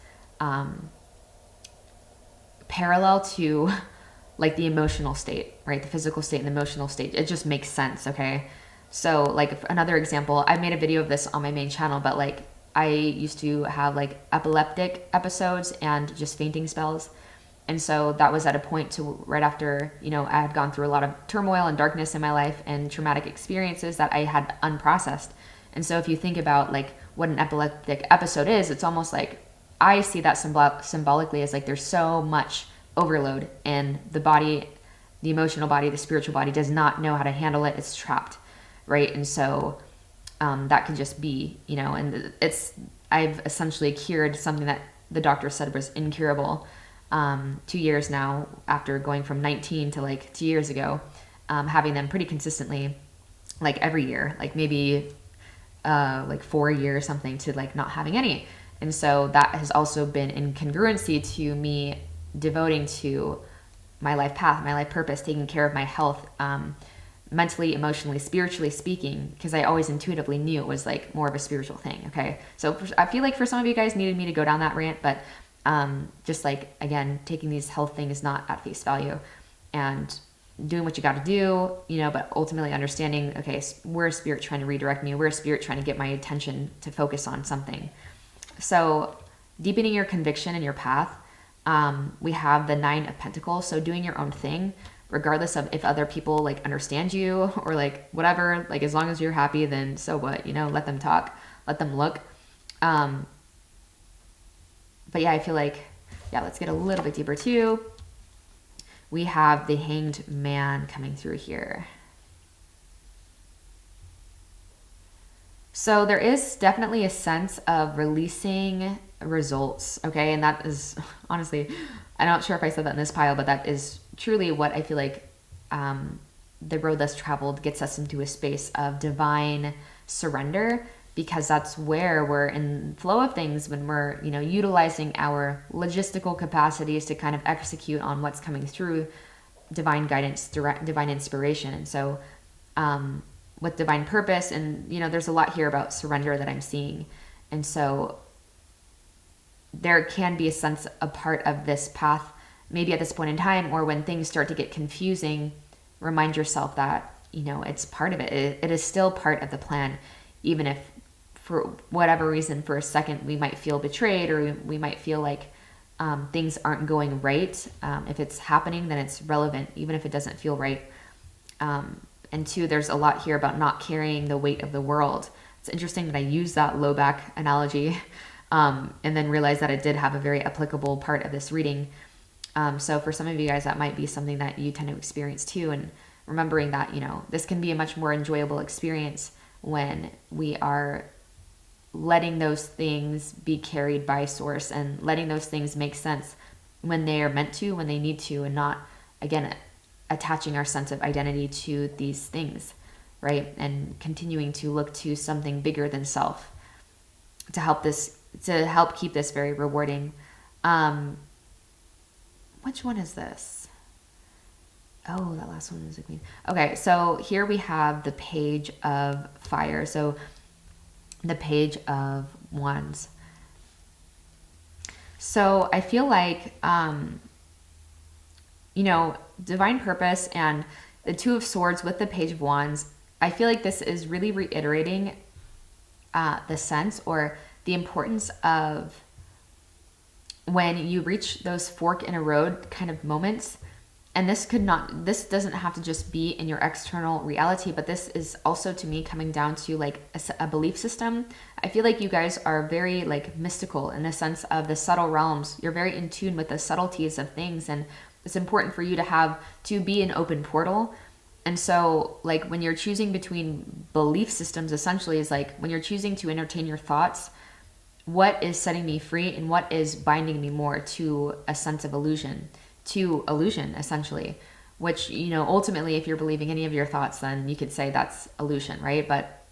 parallel to like the emotional state, right? The physical state and the emotional state. It just makes sense, okay? So like another example, I made a video of this on my main channel, but like I used to have like epileptic episodes and just fainting spells. And so that was at a point to right after, you know, I had gone through a lot of turmoil and darkness in my life and traumatic experiences that I had unprocessed. And so if you think about like what an epileptic episode is, it's almost like I see that symbolically as like there's so much overload and the body, the emotional body, the spiritual body does not know how to handle it. It's trapped, right? And so that can just be, you know, and I've essentially cured something that the doctor said was incurable 2 years now after going from 19 to like 2 years ago, having them pretty consistently, like every year, like maybe like 4 a year or something to like not having any. And so that has also been in congruency to me devoting to my life path, my life purpose, taking care of my health, mentally, emotionally, spiritually speaking, because I always intuitively knew it was like more of a spiritual thing. Okay. So I feel like for some of you guys needed me to go down that rant, but just like, again, taking these health things not at face value and doing what you got to do, you know, but ultimately understanding, okay, where's spirit trying to redirect me? Where's spirit trying to get my attention to focus on something? So deepening your conviction in your path. We have the 9 of Pentacles. So doing your own thing, regardless of if other people like understand you or like whatever, like as long as you're happy, then so what, you know, let them talk, let them look. But yeah, I feel like, yeah, let's get a little bit deeper too. We have the Hanged Man coming through here. So there is definitely a sense of releasing results, okay? And that is, honestly, I'm not sure if I said that in this pile, but that is truly what I feel like the road less traveled gets us into a space of divine surrender, because that's where we're in flow of things, when we're, you know, utilizing our logistical capacities to kind of execute on what's coming through divine guidance, divine inspiration. And so with divine purpose, and, you know, there's a lot here about surrender that I'm seeing. And so there can be a sense, a part of this path, maybe at this point in time, or when things start to get confusing, remind yourself that, you know, it's part of it. It is still part of the plan, even if for whatever reason, for a second, we might feel betrayed, or we might feel like things aren't going right. If it's happening, then it's relevant, even if it doesn't feel right. And 2, there's a lot here about not carrying the weight of the world. It's interesting that I use that low back analogy, and then realize that it did have a very applicable part of this reading. So for some of you guys, that might be something that you tend to experience too. And remembering that, you know, this can be a much more enjoyable experience when we are letting those things be carried by source and letting those things make sense when they are meant to, when they need to, and not, again, attaching our sense of identity to these things, right? And continuing to look to something bigger than self to help keep this very rewarding. Which one is this? Oh, that last one is a queen. Okay, so here we have the Page of Fire. So the Page of Wands. So I feel like, you know, divine purpose and the 2 of Swords with the Page of Wands, I feel like this is really reiterating the sense or the importance of when you reach those fork in a road kind of moments. And this doesn't have to just be in your external reality, but this is also, to me, coming down to like a belief system. I feel like you guys are very like mystical in the sense of the subtle realms. You're very in tune with the subtleties of things, and it's important for you to be an open portal. And so like when you're choosing between belief systems, essentially, is like when you're choosing to entertain your thoughts, what is setting me free and what is binding me more to a sense of illusion, to illusion essentially, which, you know, ultimately if you're believing any of your thoughts, then you could say that's illusion, right? But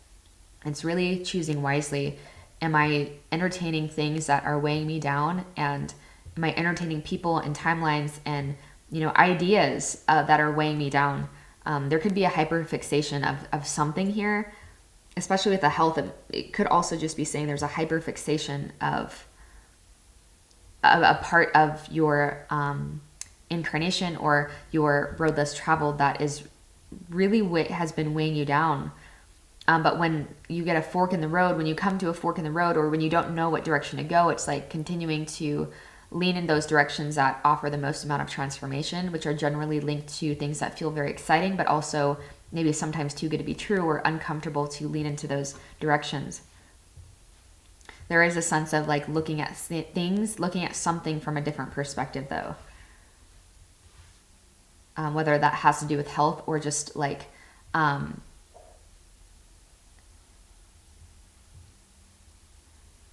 it's really choosing wisely. Am I entertaining things that are weighing me down, and am I entertaining people and timelines and, you know, ideas that are weighing me down? There could be a hyperfixation of something here, especially with the health. It could also just be saying there's a hyperfixation of a part of your incarnation or your road less traveled that is really has been weighing you down. But when you get a fork in the road, when you come to a fork in the road, or when you don't know what direction to go, it's like continuing to lean in those directions that offer the most amount of transformation, which are generally linked to things that feel very exciting, but also maybe sometimes too good to be true or uncomfortable to lean into those directions. There is a sense of like looking at things, looking at something from a different perspective though. Whether that has to do with health or just like,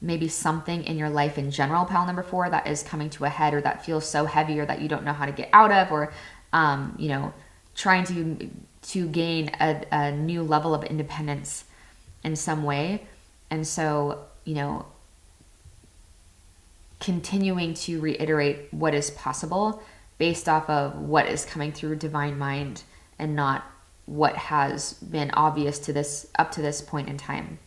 maybe something in your life in general, pile number 4, that is coming to a head, or that feels so heavy, or that you don't know how to get out of, or, you know, trying to gain a new level of independence in some way. And so, you know, continuing to reiterate what is possible based off of what is coming through divine mind and not what has been obvious to this up to this point in time.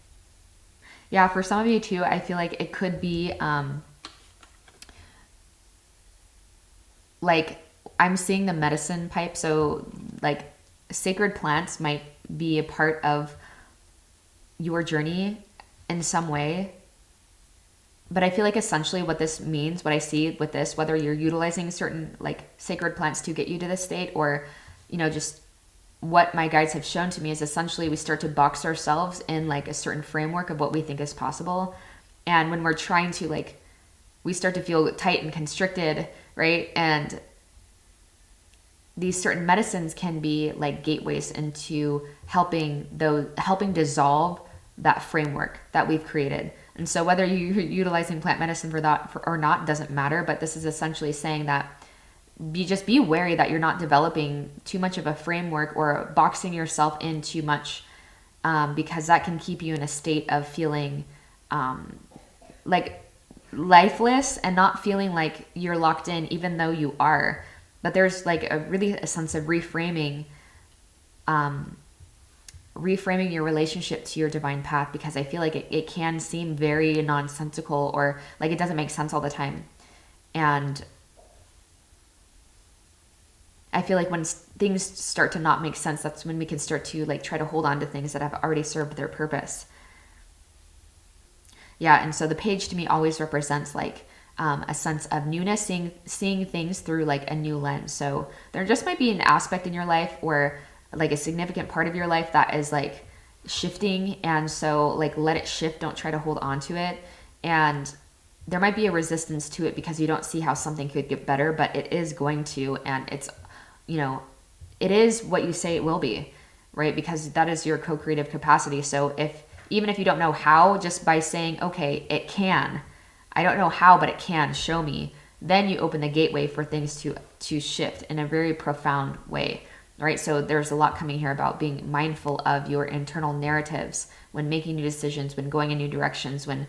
Yeah, for some of you too, I feel like it could be like I'm seeing the medicine pipe. So like sacred plants might be a part of your journey in some way. But I feel like essentially what this means, what I see with this, whether you're utilizing certain like sacred plants to get you to this state, or, you know, just what my guides have shown to me, is essentially we start to box ourselves in like a certain framework of what we think is possible. And when we're trying to like, we start to feel tight and constricted, right? And these certain medicines can be like gateways into helping dissolve that framework that we've created. And so whether you're utilizing plant medicine for that or not doesn't matter, but this is essentially saying that just be wary that you're not developing too much of a framework or boxing yourself in too much, because that can keep you in a state of feeling like lifeless and not feeling like you're locked in, even though you are. But there's like a sense of reframing your relationship to your divine path, because I feel like it can seem very nonsensical, or like it doesn't make sense all the time. And I feel like when things start to not make sense, that's when we can start to like try to hold on to things that have already served their purpose. Yeah, and so the page to me always represents like a sense of newness, seeing things through like a new lens. So there just might be an aspect in your life, or like a significant part of your life, that is like shifting, and so like let it shift. Don't try to hold on to it. And there might be a resistance to it because you don't see how something could get better, but it is going to, and it's, you know, it is what you say it will be, right? Because that is your co-creative capacity. So even if you don't know how, just by saying, okay, it can, I don't know how, but it can, show me, then you open the gateway for things to shift in a very profound way, right? So there's a lot coming here about being mindful of your internal narratives when making new decisions, when going in new directions, when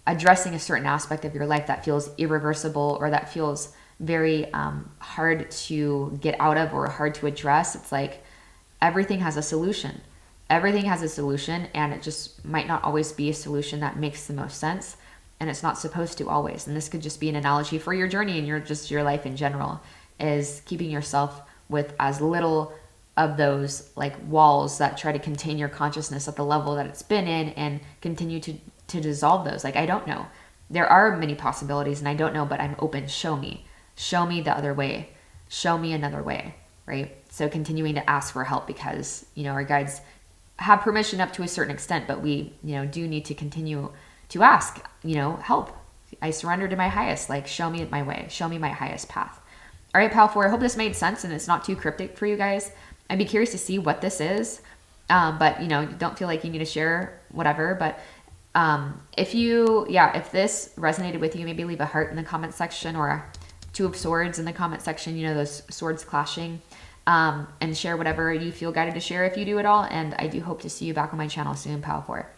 addressing a certain aspect of your life that feels irreversible, or that feels very hard to get out of or hard to address. It's like everything has a solution. Everything has a solution, and it just might not always be a solution that makes the most sense, and it's not supposed to always. And this could just be an analogy for your journey and your life in general, is keeping yourself with as little of those like walls that try to contain your consciousness at the level that it's been in, and continue to dissolve those. Like, I don't know. There are many possibilities and I don't know, but I'm open. Show me the other way. Show me another way, right? So continuing to ask for help, because, you know, our guides have permission up to a certain extent, but we, you know, do need to continue to ask, you know, help. I surrender to my highest, like, show me my way, show me my highest path. All right, Pal 4, I hope this made sense and it's not too cryptic for you guys. I'd be curious to see what this is. But, you know, don't feel like you need to share whatever, but If this resonated with you, maybe leave a heart in the comment section or a two of swords in the comment section, you know, those swords clashing, and share whatever you feel guided to share if you do at all. And I do hope to see you back on my channel soon, Pal 4.